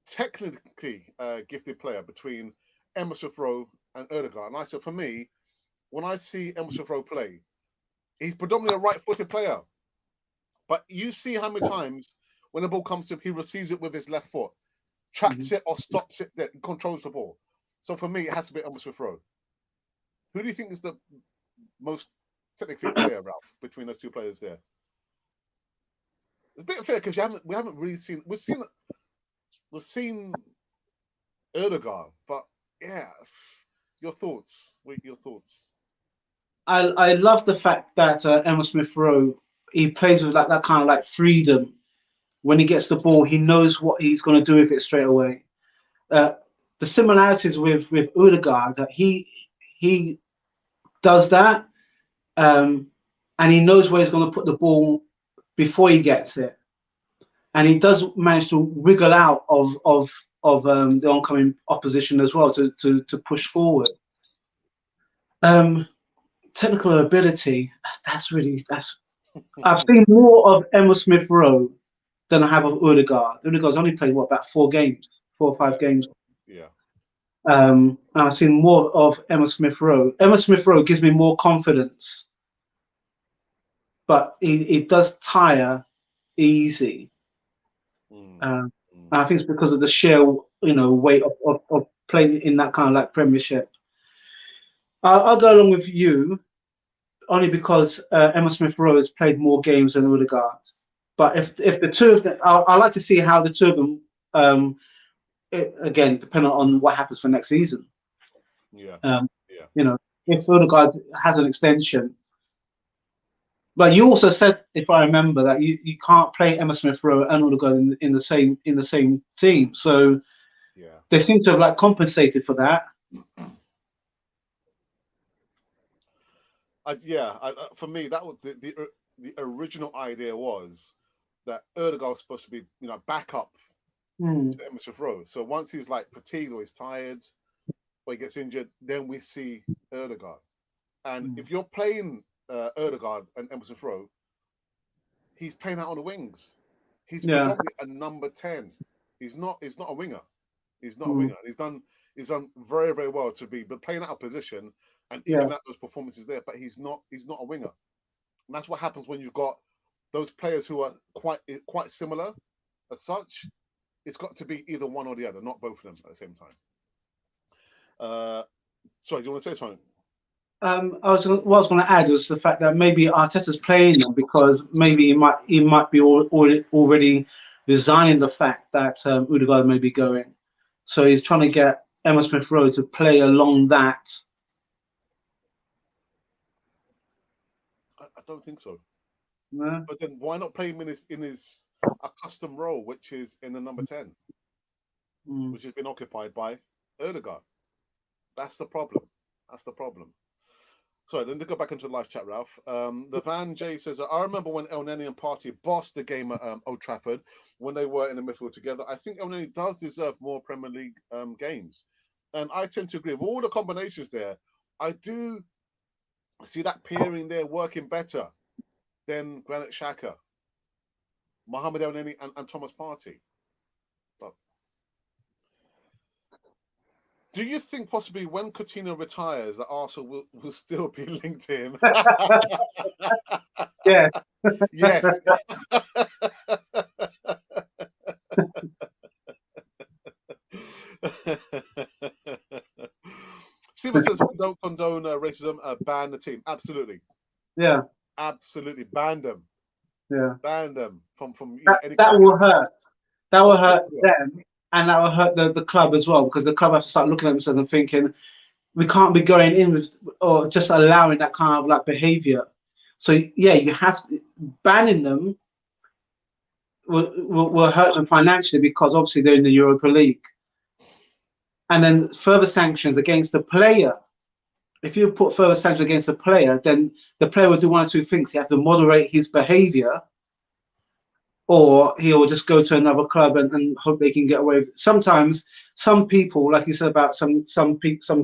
technically gifted player between Emerson Rowe and Odegaard? And I said, for me, when I see Emerson Rowe play, he's predominantly a right-footed player. But you see how many times when the ball comes to him, he receives it with his left foot, tracks it or stops it, that controls the ball. So for me, it has to be Emerson Rowe. Who do you think is the most technically player, Ralph, between those two players there? It's a bit unfair because we haven't really seen we've seen Erdogan, but yeah, your thoughts. Your thoughts. I love the fact that Emma Smith Rowe, he plays with that kind of like freedom. When he gets the ball, he knows what he's going to do with it straight away. The similarities with Odegaard, that he does that, and he knows where he's going to put the ball before he gets it, and he does manage to wiggle out of the oncoming opposition as well to push forward. Technical ability, that's I've seen more of Emma Smith Rowe than I have of Odegaard. Odegaard's only played about 4 or 5 games. Yeah. And I've seen more of Emma Smith Rowe. Emma Smith Rowe gives me more confidence, but it does tire easy. And I think it's because of the sheer, weight of playing in that kind of like Premiership. I'll go along with you, only because Emma Smith Rowe has played more games than Odegaard. But if the two of them, I like to see how the two of them, again, depending on what happens for next season. Yeah. If Odegaard has an extension. But you also said, if I remember, that you can't play Emma Smith Rowe and Odegaard in the same team. So they seem to have like compensated for that. For me, that was the original idea was that Erdogan was supposed to be, backup to Emerson Rowe. So once he's like fatigued or he's tired or he gets injured, then we see Erdogan. And if you're playing Erdogan and Emerson Rowe, he's playing out on the wings. He's predominantly a number 10. He's not a winger. He's not a winger. He's done very, very well to be playing out of position and even out those performances there, but he's not a winger. And that's what happens when you've got those players who are quite similar as such. It's got to be either one or the other, not both of them at the same time. Sorry, do you want to say something? What I was going to add was the fact that maybe Arteta's playing them because maybe he might be already resigning the fact that Odegaard may be going. So he's trying to get Emma Smith Rowe to play along that. I don't think so. No. But then why not play him in his accustomed role, which is in the number 10, which has been occupied by Odegaard? That's the problem. Sorry, then to go back into the live chat, Ralph. The Van J says, I remember when El Neni and Partey bossed the game at Old Trafford when they were in the midfield together. I think El Neni does deserve more Premier League games. And I tend to agree with all the combinations there. I do see that pairing there working better than Granit Xhaka, Mohamed El Neni and Thomas Partey. But do you think possibly when Coutinho retires that Arsenal will still be linked to him? Yeah. Yes. Steven says, don't condone racism, ban the team. Absolutely. Yeah. Absolutely. Ban them. Yeah. Ban them from any that will hurt. That will hurt them, and that will hurt the club as well, because the club has to start looking at themselves and thinking, we can't be going in with or just allowing that kind of like behavior. So yeah, you have to, banning them will hurt them financially because obviously they're in the Europa League, and then further sanctions against the player if you put further sanctions against a player, then the player will do one or two things. He has to moderate his behaviour, or he will just go to another club and hope they can get away with it. Sometimes some people, like you said about some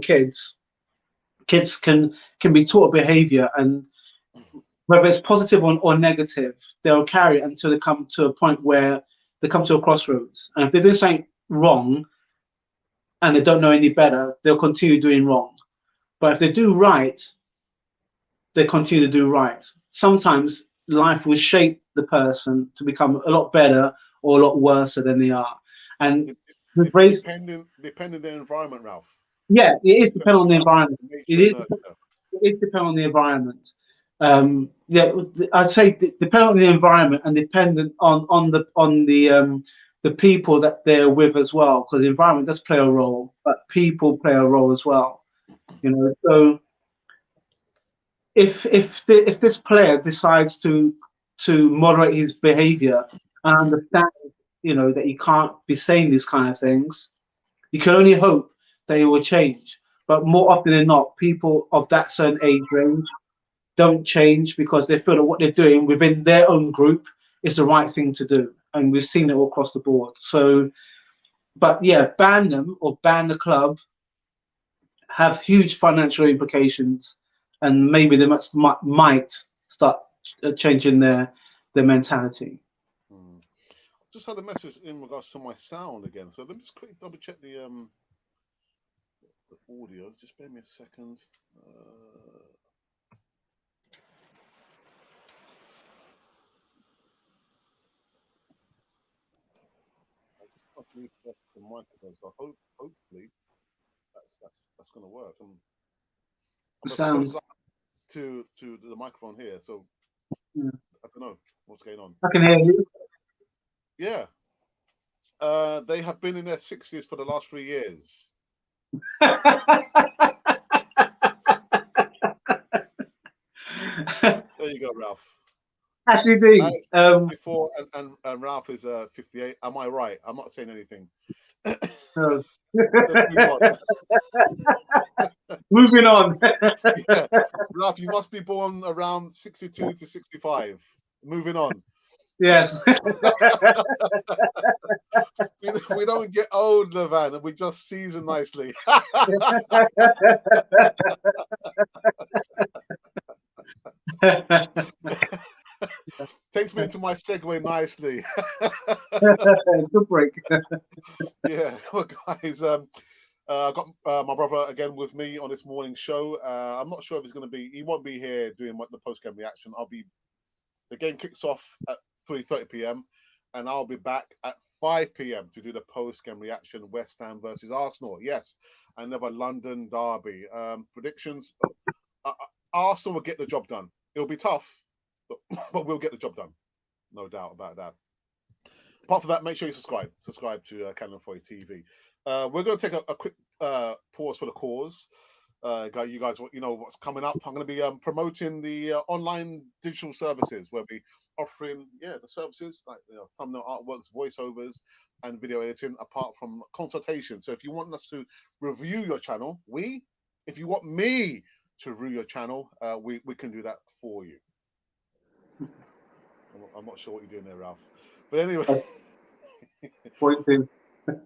kids can be taught behaviour, and whether it's positive or negative, they'll carry it until they come to a point where they come to a crossroads. And if they do something wrong and they don't know any better, they'll continue doing wrong. But if they do right, they continue to do right. Sometimes life will shape the person to become a lot better or a lot worse than they are. And Depending their environment, Ralph. yeah, it is dependent on the environment. It is dependent on the environment. Yeah, I'd say dependent on the environment and dependent on the people that they're with as well, because the environment does play a role, but people play a role as well. You know, so if this player decides to moderate his behaviour and understand, you know, that he can't be saying these kind of things, you can only hope that it will change. But more often than not, people of that certain age range don't change because they feel that what they're doing within their own group is the right thing to do. And we've seen it all across the board. So, but yeah, ban them or ban the club have huge financial implications, and maybe they might start changing their mentality. Just had a message in regards to my sound again, so let me just quickly double check the audio. Just bear me a second. I just can't leave the microphone, so hopefully that's going to work. I'm as close to the microphone here, so I don't know what's going on. I can hear you. Yeah. They have been in their 60s for the last 3 years. There you go, Ralph. Actually, do. Before and Ralph is 58. Am I right? I'm not saying anything. No. Let's move on. Moving on. Yeah. Ralph, you must be born around 62 to 65. Moving on. Yes. we don't get old, Levan, and we just season nicely. Takes me into my segue nicely. Good break. Yeah, well, guys, I got my brother again with me on this morning show. I'm not sure if he's going to be. He won't be here doing the post game reaction. The game kicks off at 3:30 p.m. and I'll be back at 5 p.m. to do the post game reaction. West Ham versus Arsenal. Yes, another London derby. Predictions: Arsenal will get the job done. It'll be tough, but we'll get the job done. No doubt about that. Apart from that, make sure you subscribe to Cannon 40 TV. We're going to take a quick pause for the cause. You guys, you know what's coming up. I'm going to be promoting the online digital services. We'll be offering, the services like thumbnail artworks, voiceovers, and video editing, apart from consultation. So if you want us to review your channel, if you want me to review your channel, we can do that for you. I'm not sure what you're doing there, Ralph. But anyway. Pointing.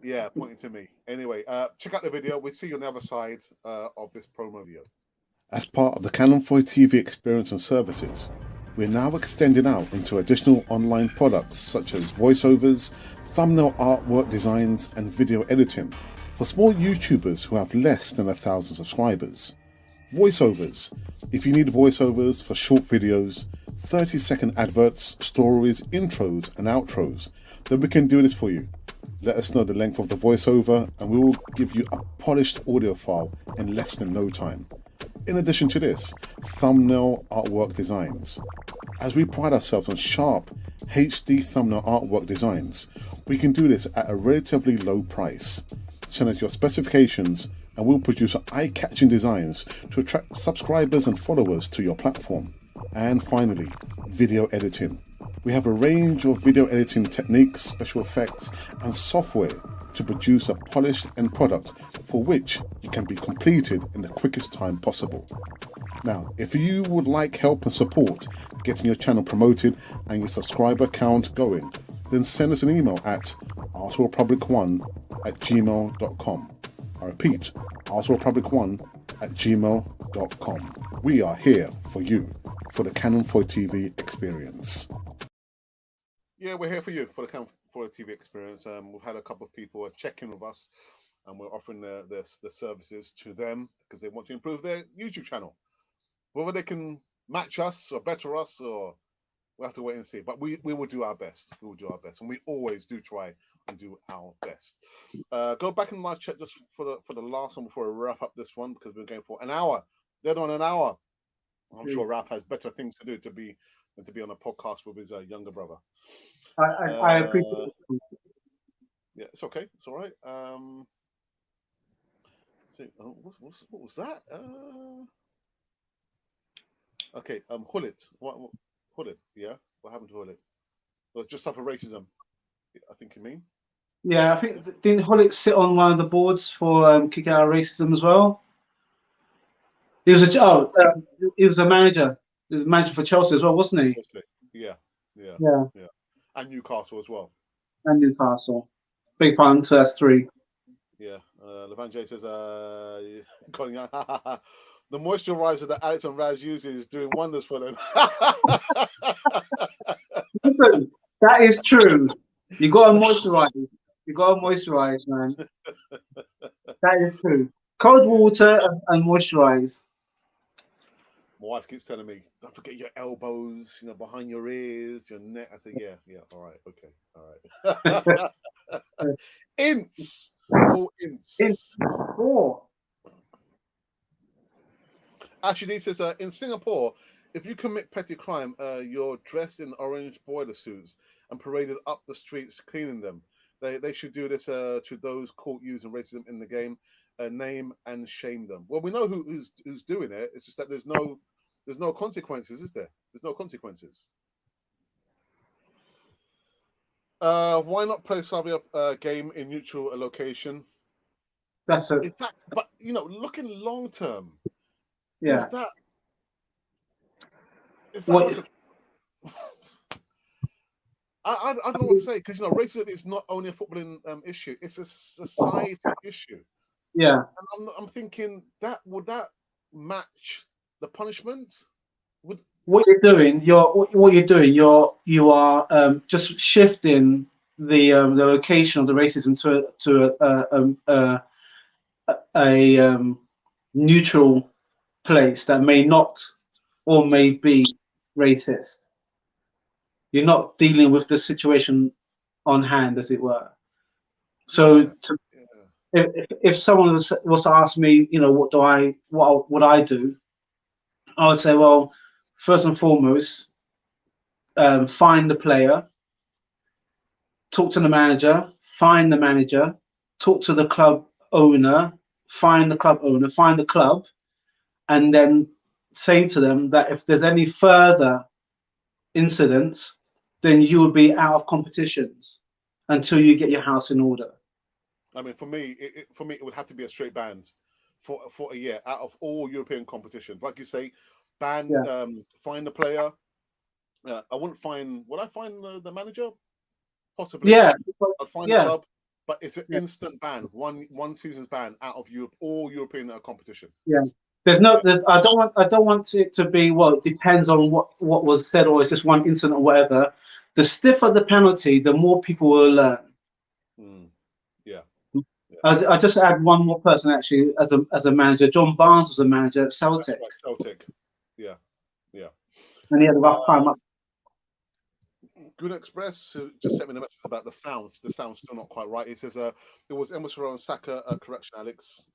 Yeah, pointing to me. Anyway, check out the video. We'll see you on the other side of this promo video. As part of the Cannon 40 TV experience and services, we're now extending out into additional online products such as voiceovers, thumbnail artwork designs, and video editing for small YouTubers who have less than 1,000 subscribers. Voiceovers. If you need voiceovers for short videos, 30-second adverts, stories, intros, and outros, then we can do this for you. Let us know the length of the voiceover and we will give you a polished audio file in less than no time. In addition to this, thumbnail artwork designs. As we pride ourselves on sharp HD thumbnail artwork designs, we can do this at a relatively low price. Send us your specifications and we'll produce eye-catching designs to attract subscribers and followers to your platform. And finally, video editing. We have a range of video editing techniques, special effects, and software to produce a polished end product for which you can be completed in the quickest time possible. Now, if you would like help and support getting your channel promoted and your subscriber count going, then send us an email at artworldpublic1@gmail.com. I repeat, artworldpublic1@gmail.com. We are here for you, for the Canon 4 TV experience. Yeah, we're here for you for the Canon 4 TV experience. We've had a couple of people check in with us, and we're offering the services to them because they want to improve their YouTube channel. Whether they can match us or better us, or we'll have to wait and see. But we will do our best. We will do our best, and we always do try and do our best. Go back and live chat just for the last one before we wrap up this one, because we're going for an hour. Dead on an hour. I'm sure Rap has better things to do than to be on a podcast with his younger brother. I appreciate it. Yeah, it's okay. It's all right. So, what was that? Okay, Hullet. What Hullet? Yeah, what happened to Hullet? Well, it's just suffer racism, I think you mean. Yeah, I think didn't Hullet sit on one of the boards for kick out racism as well? He was he was a manager. He was a manager for Chelsea as well, wasn't he? Yeah. And Newcastle as well. And Newcastle. Big pun, so that's 3. Yeah. Levan J says, calling out, the moisturizer that Alex and Raz uses is doing wonders for them. That is true. You got to moisturize. You got to moisturize, man. That is true. Cold water and moisturize. My wife keeps telling me, don't forget your elbows, behind your ears, your neck. I say, yeah, all right, okay, all right. Ints. All ints. Oh. Actually, says, in Singapore, if you commit petty crime, you're dressed in orange boiler suits and paraded up the streets cleaning them. They should do this to those caught using racism in the game, name and shame them. Well, we know who's doing it. It's just that there's no consequences, is there? There's no consequences. Why not play Savia game in neutral location? That's it. But looking long term, yeah. Is that what? I don't know what to say, because racism is not only a footballing issue; it's a society issue. Yeah. And I'm thinking would that match the punishment? What you're doing, you are just shifting the location of the racism to a neutral place that may not or may be racist. You're not dealing with the situation on hand, as it were. So, if someone was to ask me, what would I do? I would say, well, first and foremost, find the player, talk to the manager, find the manager, talk to the club owner, find the club owner, find the club, and then say to them that if there's any further incidents, then you will be out of competitions until you get your house in order. I mean, for me, it would have to be a straight ban for a year out of all European competitions. Like you say, ban, find the player. I wouldn't find. Would I find the manager? Possibly. Yeah. I'd find the club, but it's an instant ban. One season's ban out of Europe, all European competition. Yeah. I don't want it to be, well, it depends on what was said, or it's just one incident or whatever. The stiffer the penalty, the more people will learn. Yeah. I just add one more person actually as a manager. John Barnes was a manager at Celtic. Right, Celtic. Yeah. And he had a rough time up. Good Express just sent me a message about the sounds. The sound's still not quite right. He says it was Emerson and Saka. Correction, Alex.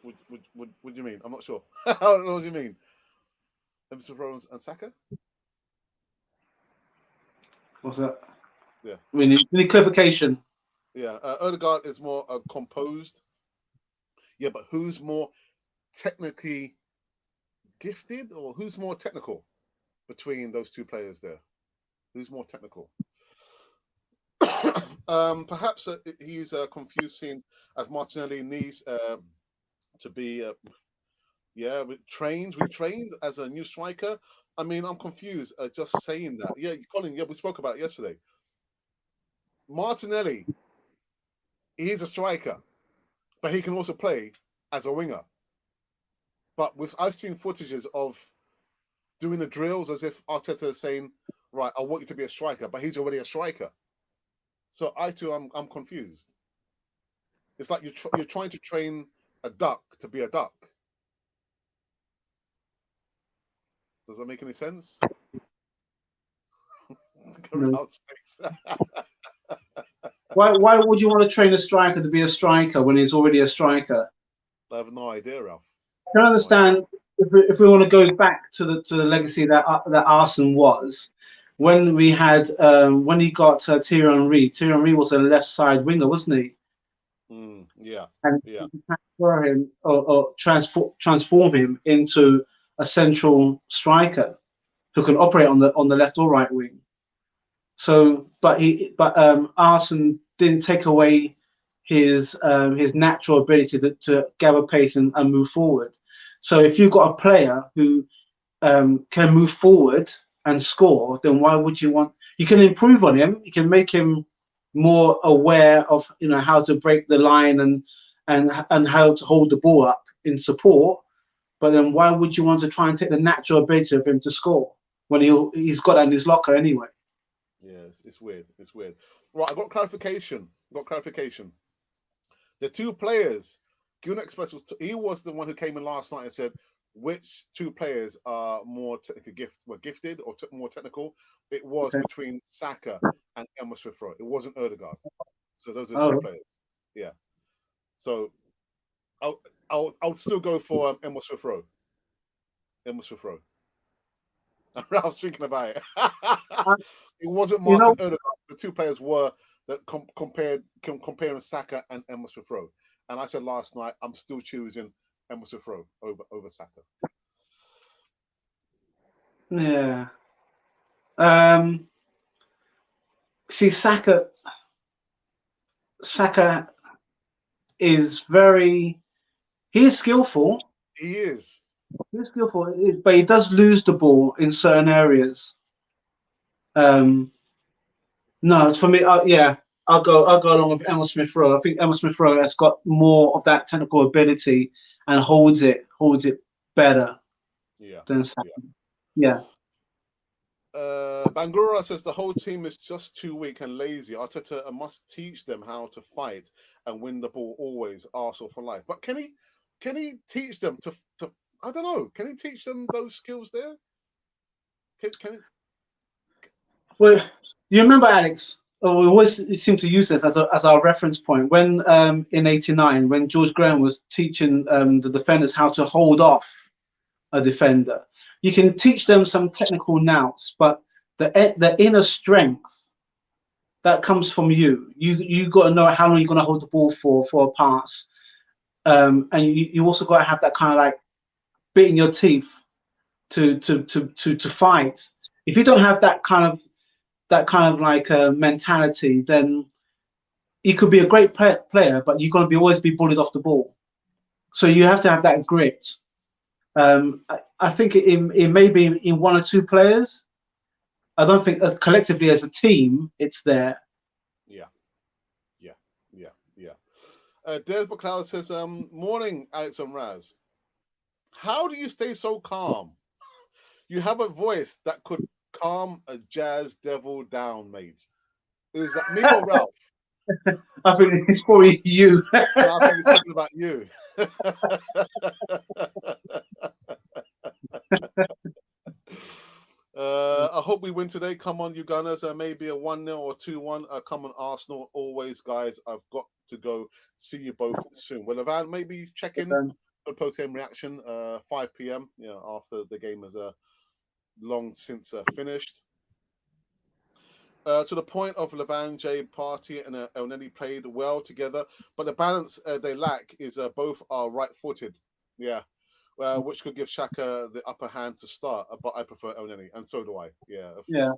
What do you mean? I'm not sure. I don't know what you mean. Emerson Rollins and Saka? What's that? Yeah. We need clarification. Yeah. Odegaard is more composed. Yeah, but who's more technically gifted, or who's more technical between those two players there? Who's more technical? Perhaps he's confusing as Martinelli needs to be retrained as a new striker. I mean, I'm confused just saying that. Yeah, Colin. Yeah, we spoke about it yesterday. Martinelli, he's a striker, but he can also play as a winger. But I've seen footages of doing the drills as if Arteta is saying, "Right, I want you to be a striker," but he's already a striker. So I'm confused. It's like you're trying to train a duck to be a duck. Does that make any sense? No. Face. Why would you want to train a striker to be a striker when he's already a striker? I have no idea, Ralph. I can understand if we want to go back to the legacy that Arsene was. When we had when he got Thierry Henry was a left side winger, wasn't he? Yeah, And yeah. transfer him or transform him into a central striker who can operate on the left or right wing. So, but Arsene didn't take away his natural ability to gather pace and move forward. So, if you've got a player who can move forward and score, then why would you want? You can improve on him. You can make him more aware of how to break the line and how to hold the ball up in support. But then why would you want to try and take the natural ability of him to score when he's got that in his locker anyway? Yeah, it's weird. It's weird. Right, I got clarification. The two players, Gunnar Express he was the one who came in last night and said which two players are more gifted or more technical. It was between Saka and Emma Smith-Rowe. It wasn't Ødegaard. So those are the two players. Yeah. So I'll still go for Emma Smith-Rowe. And Ralph's thinking about it. It wasn't Martin Ødegaard. The two players were that comparing Saka and Emma Smith-Rowe. And I said last night, I'm still choosing Emma Smith-Rowe over Saka. Yeah. See, Saka is he is skillful. He is. He's skillful, but he does lose the ball in certain areas. No, for me, I'll go along with Emma Smith-Rowe. I think Emma Smith-Rowe has got more of that technical ability and holds it better than Saka. Yeah. Bangura says the whole team is just too weak and lazy. Arteta must teach them how to fight and win the ball always. Arsenal for life. But can he teach them to I don't know. Can he teach them those skills there? Can it? Well, you remember, Alex? We always seem to use this as our reference point. When in '89, when George Graham was teaching the defenders how to hold off a defender, you can teach them some technical nouns, but the inner strength that comes from you. You got to know how long you're going to hold the ball for a pass, and you also got to have that kind of like bit in your teeth to fight. If you don't have that kind of like mentality, then you could be a great player, but you're going to always be bullied off the ball. So you have to have that grit. I think it may be in one or two players. I don't think collectively as a team it's there. Yeah. Des McLeod says, "Morning, Alex and Raz. How do you stay so calm? You have a voice that could calm a jazz devil down, mate. Is that me or Ralph?" I think it's probably you. No, I think he's talking about you. I hope we win today. Come on, you Gunners. Maybe a 1-0 or 2-1. Come on, Arsenal. Always, guys. I've got to go. See you both soon. Well, Evan, maybe check in for post-game reaction. 5 p.m. After the game is long since finished. To the point of Levanje, Partey and Elneny played well together, but the balance they lack is both are right-footed. Yeah. Which could give Xhaka the upper hand to start, but I prefer Elneny, and so do I. Yeah.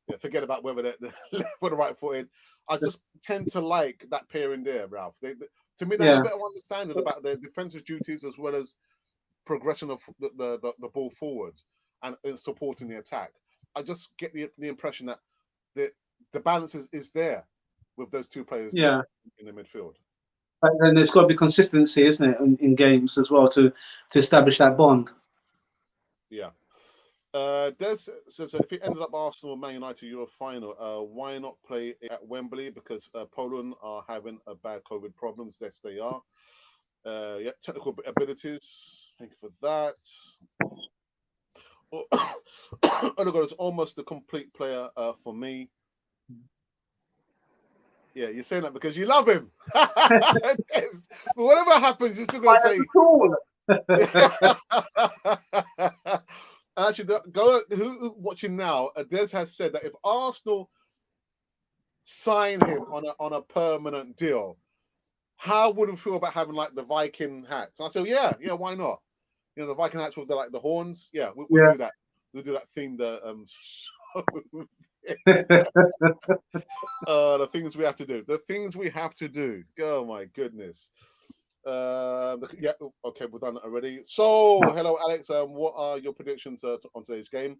Yeah, forget about whether they're the left or the right footed. I just tend to like that pair in there, Ralph. To me, they have a Yeah, better understanding about their defensive duties as well as progression of the ball forward and supporting the attack. I just get the impression that the the balance is there with those two players there yeah. in the midfield. But then there's got to be consistency, isn't it, in games as well to establish that bond. Yeah. Des says if it ended up Arsenal or Man United Euro final, why not play at Wembley? Because Poland are having a bad COVID problems. Yes, they are. Yeah, technical abilities. Thank you for that. Odegaard is almost the complete player for me. Yeah, you're saying that because you love him. Yes. But whatever happens, you're still going to say. Cool. Actually, go who watching now. Des has said that if Arsenal sign him on a permanent deal, how would we feel about having like the Viking hats? And I said, yeah, why not? You know, the Viking hats with the horns. Yeah, we'll Yeah. do that. We'll do that themed the things we have to do. The things we have to do. Oh my goodness. Yeah, okay, we've done that already. So, hello, Alex. What are your predictions on today's game?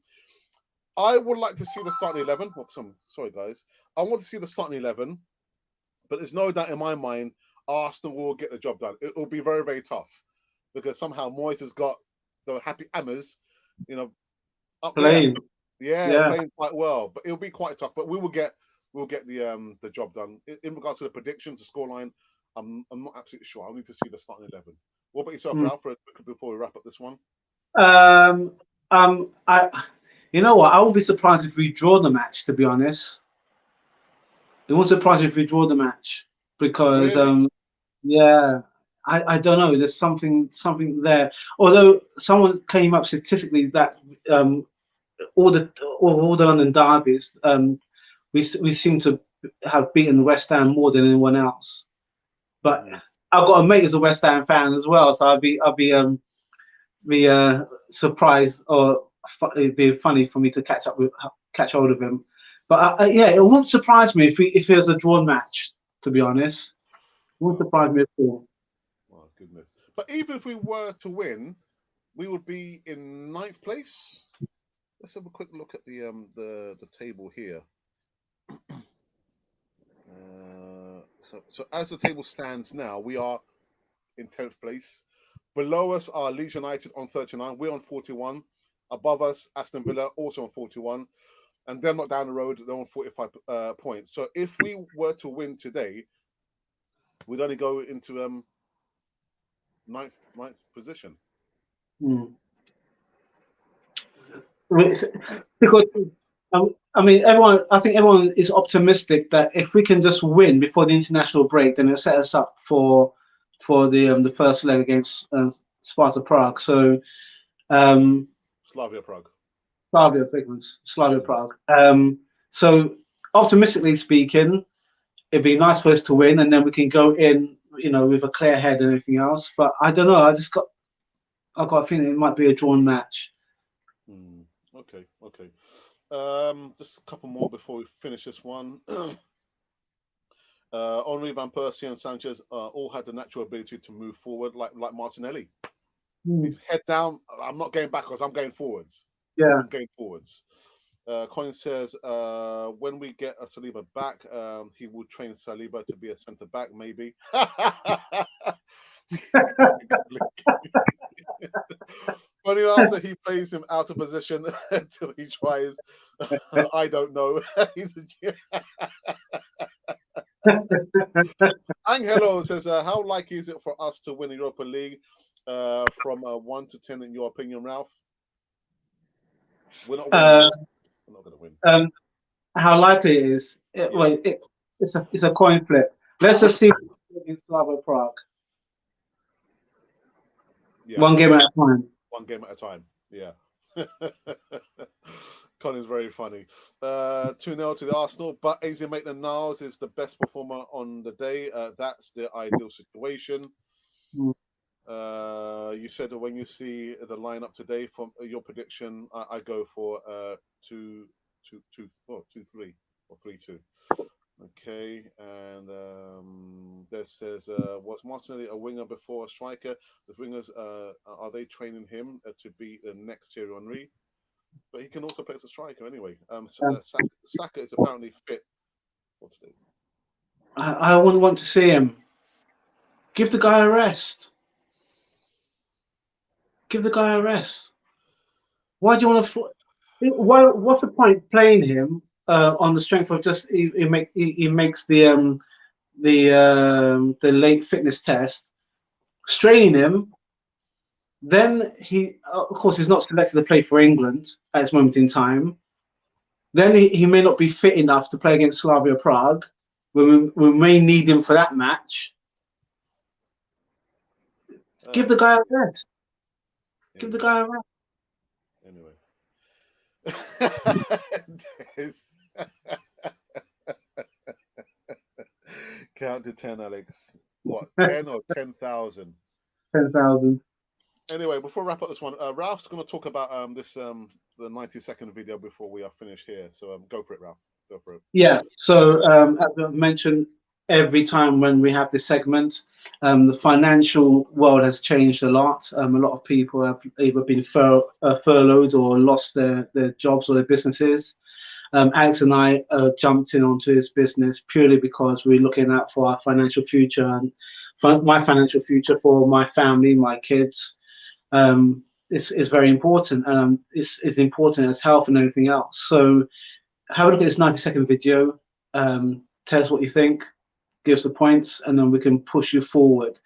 I would like to see the starting 11. Oh, sorry, guys. I want to see the starting 11, but there's no doubt in my mind Arsenal will get the job done. It will be very, very tough because somehow Moyes has got the happy hammers, up there. Playing. Yeah, Yeah. playing quite well, but it'll be quite tough. But we'll get the job done. In regards to the predictions, the scoreline, I'm not absolutely sure. I'll need to see the starting 11. What about yourself, Mm. Ralph? Before we wrap up this one. Um, you know what? I would be surprised if we draw the match. To be honest, it won't surprise me if we draw the match because, Really? yeah, I don't know. There's something there. Although someone came up statistically that um, all the London derbies, we seem to have beaten West Ham more than anyone else. But Mm. I've got a mate who's a West Ham fan as well, so be surprised, or it'd be funny for me to catch hold of him. But yeah, it won't surprise me if it was a drawn match. To be honest, it won't Wow. surprise me at all. Oh, goodness. But even if we were to win, we would be in ninth place. Let's have a quick look at the table here. So as the table stands now, we are in 10th place. Below us are Leeds United on 39. We're on 41. Above us, Aston Villa also on 41. And they're not down the road. They're on 45 points. So if we were to win today, we'd only go into ninth position. Mm. Because I mean, everyone. I think everyone is optimistic that if we can just win before the international break, then it'll set us up for the first leg against Sparta Prague. So um, Slavia Prague. Slavia Pigments, Slavia Isn't it? Prague. So optimistically speaking, it'd be nice for us to win, and then we can go in, with a clear head and everything else. But I don't know. I've got a feeling it might be a drawn match. Okay. Just a couple more before we finish this one. Henri, Van Persie, and Sanchez all had the natural ability to move forward, like Martinelli. Mm. He's head down. I'm not going backwards. I'm going forwards. Yeah. I'm going forwards. Colin says when we get a Saliba back, he will train Saliba to be a centre back, maybe. Funny after he plays him out of position until he tries. I don't know. Angelo says, how likely is it for us to win the Europa League from 1 to 10 in your opinion, Ralph? We're not winning. Uh, We're not going to win. how likely it is? Well, it's a coin flip. Let's just see against Slavia Prague. Yeah. One game at a time. One game at a time. Yeah. Colin's very funny. 2-0 to the Arsenal, but AZ Maitland-Niles is the best performer on the day. That's the ideal situation. Mm. You said that when you see the lineup today, from your prediction, I go for 2-2. 2-3 or 3-2. Okay, and this says, was Martinelli a winger before a striker? The wingers, are they training him to be the next Thierry Henry? But he can also play as a striker anyway. Saka is apparently fit for today. I wouldn't want to see him. Give the guy a rest. Give the guy a rest. Why do you want to? Why? What's the point playing him on the strength of just he makes the late fitness test, straining him. Then he, of course, he's not selected to play for England at this moment in time. Then he may not be fit enough to play against Slavia Prague. We may need him for that match. Give the guy a rest. Give the guy a rest. Anyway. Count to 10, Alex. What, 10 or 10,000? 10,000. Anyway, before we wrap up this one, Ralph's going to talk about the 90-second video before we are finished here. So go for it, Ralph. Go for it. Yeah. So as I mentioned, every time when we have this segment, the financial world has changed a lot. A lot of people have either been furloughed or lost their jobs or their businesses. Alex and I jumped in onto this business purely because we're looking out for our financial future and my financial future for my family, my kids. Is very important. It's important as health and everything else. So have a look at this 90-second video. Tell us what you think. Give us the points, and then we can push you forward.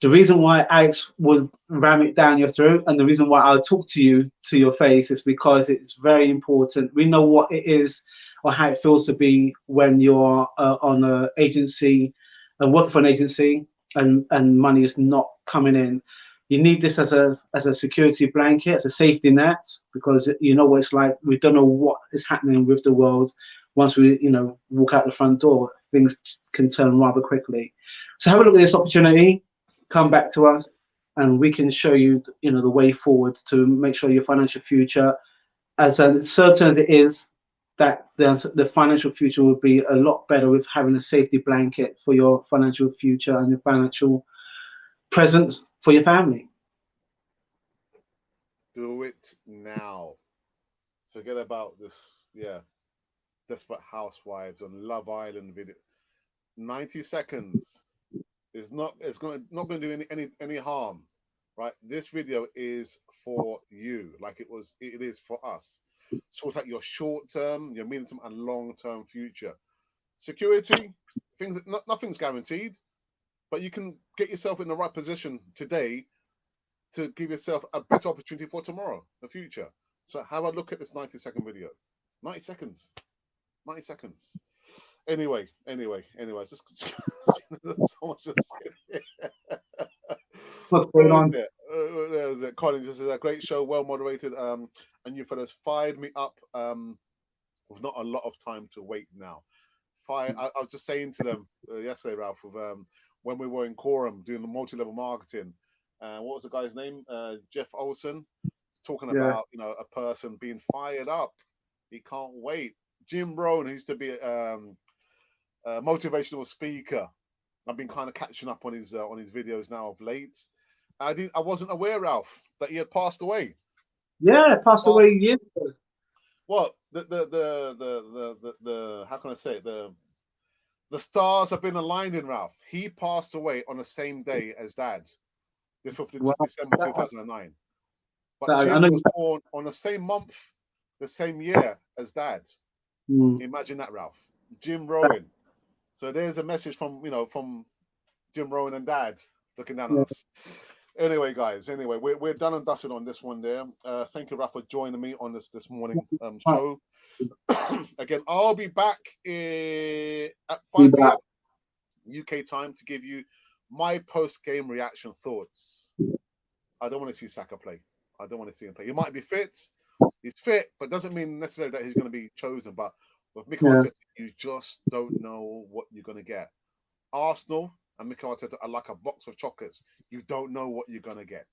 The reason why Alex would ram it down your throat, and the reason why I'll talk to you to your face, is because it's very important. We know what it is or how it feels to be when you're on an agency and working for an agency, and money is not coming in. You need this as a security blanket, as a safety net, because you know what it's like. We don't know what is happening with the world. Once we walk out the front door, things can turn rather quickly. So have a look at this opportunity. Come back to us, and we can show you the way forward to make sure your financial future, as certain as it is, that the financial future will be a lot better with having a safety blanket for your financial future and your financial present for your family. Do it now. Forget about this. Yeah, Desperate Housewives on Love Island video. 90 seconds is not. It's not going to do any harm, right? This video is for you, like it is for us. Sort out your short term, your medium term, and long term future. Security, nothing's guaranteed, but you can get yourself in the right position today to give yourself a better opportunity for tomorrow, the future. So have a look at this 90-second video. 90 seconds. 90 seconds. Anyway. Just so much to say. What's going on? There was it. Collins, this is a great show, well moderated. And you fellas fired me up with not a lot of time to wait now. I was just saying to them yesterday, Ralph, with when we were in Quorum doing the multi-level marketing. What was the guy's name? Jeff Olson, talking about a person being fired up. He can't wait. Jim Rohn, who used to be a motivational speaker, I've been kind of catching up on his videos now of late. I wasn't aware, Ralph, that he had passed away. Yeah, passed away years ago. What the how can I say it? The stars have been aligning, Ralph. He passed away on the same day as Dad, the 5th of December 2009. But Jim was born on the same month, the same year as Dad. Imagine that, Ralph. Jim Rowan. So there's a message from Jim Rowan and Dad looking down at us. Anyway, guys. We're done and dusted on this one there. Thank you, Ralph, for joining me on this morning show. Again, I'll be back at 5 p.m. UK time to give you my post-game reaction thoughts. I don't want to see Saka play. I don't want to see him play. He might be fit. He's fit, but doesn't mean necessarily that he's going to be chosen. But with Mikel Arteta, you just don't know what you're going to get. Arsenal and Mikel Arteta are like a box of chocolates. You don't know what you're going to get.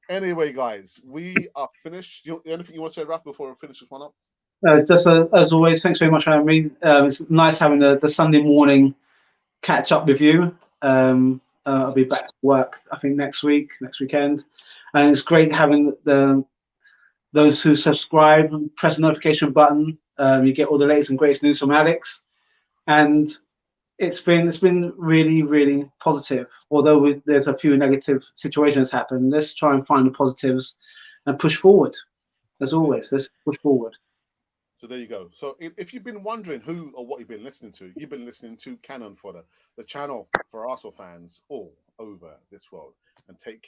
Anyway, guys, we are finished. Anything you want to say, Ralph, before we finish this one up? Just as always, thanks very much for having me. It's nice having the Sunday morning catch up with you. I'll be back to work, I think, next weekend, and it's great having those who subscribe and press the notification button. You get all the latest and greatest news from Alex, and it's been really really positive. Although there's a few negative situations happen, let's try and find the positives and push forward. As always, let's push forward. So there you go. So if you've been wondering who or what you've been listening to, you've been listening to Cannon Fodder, the channel for Arsenal fans all over this world. And take care.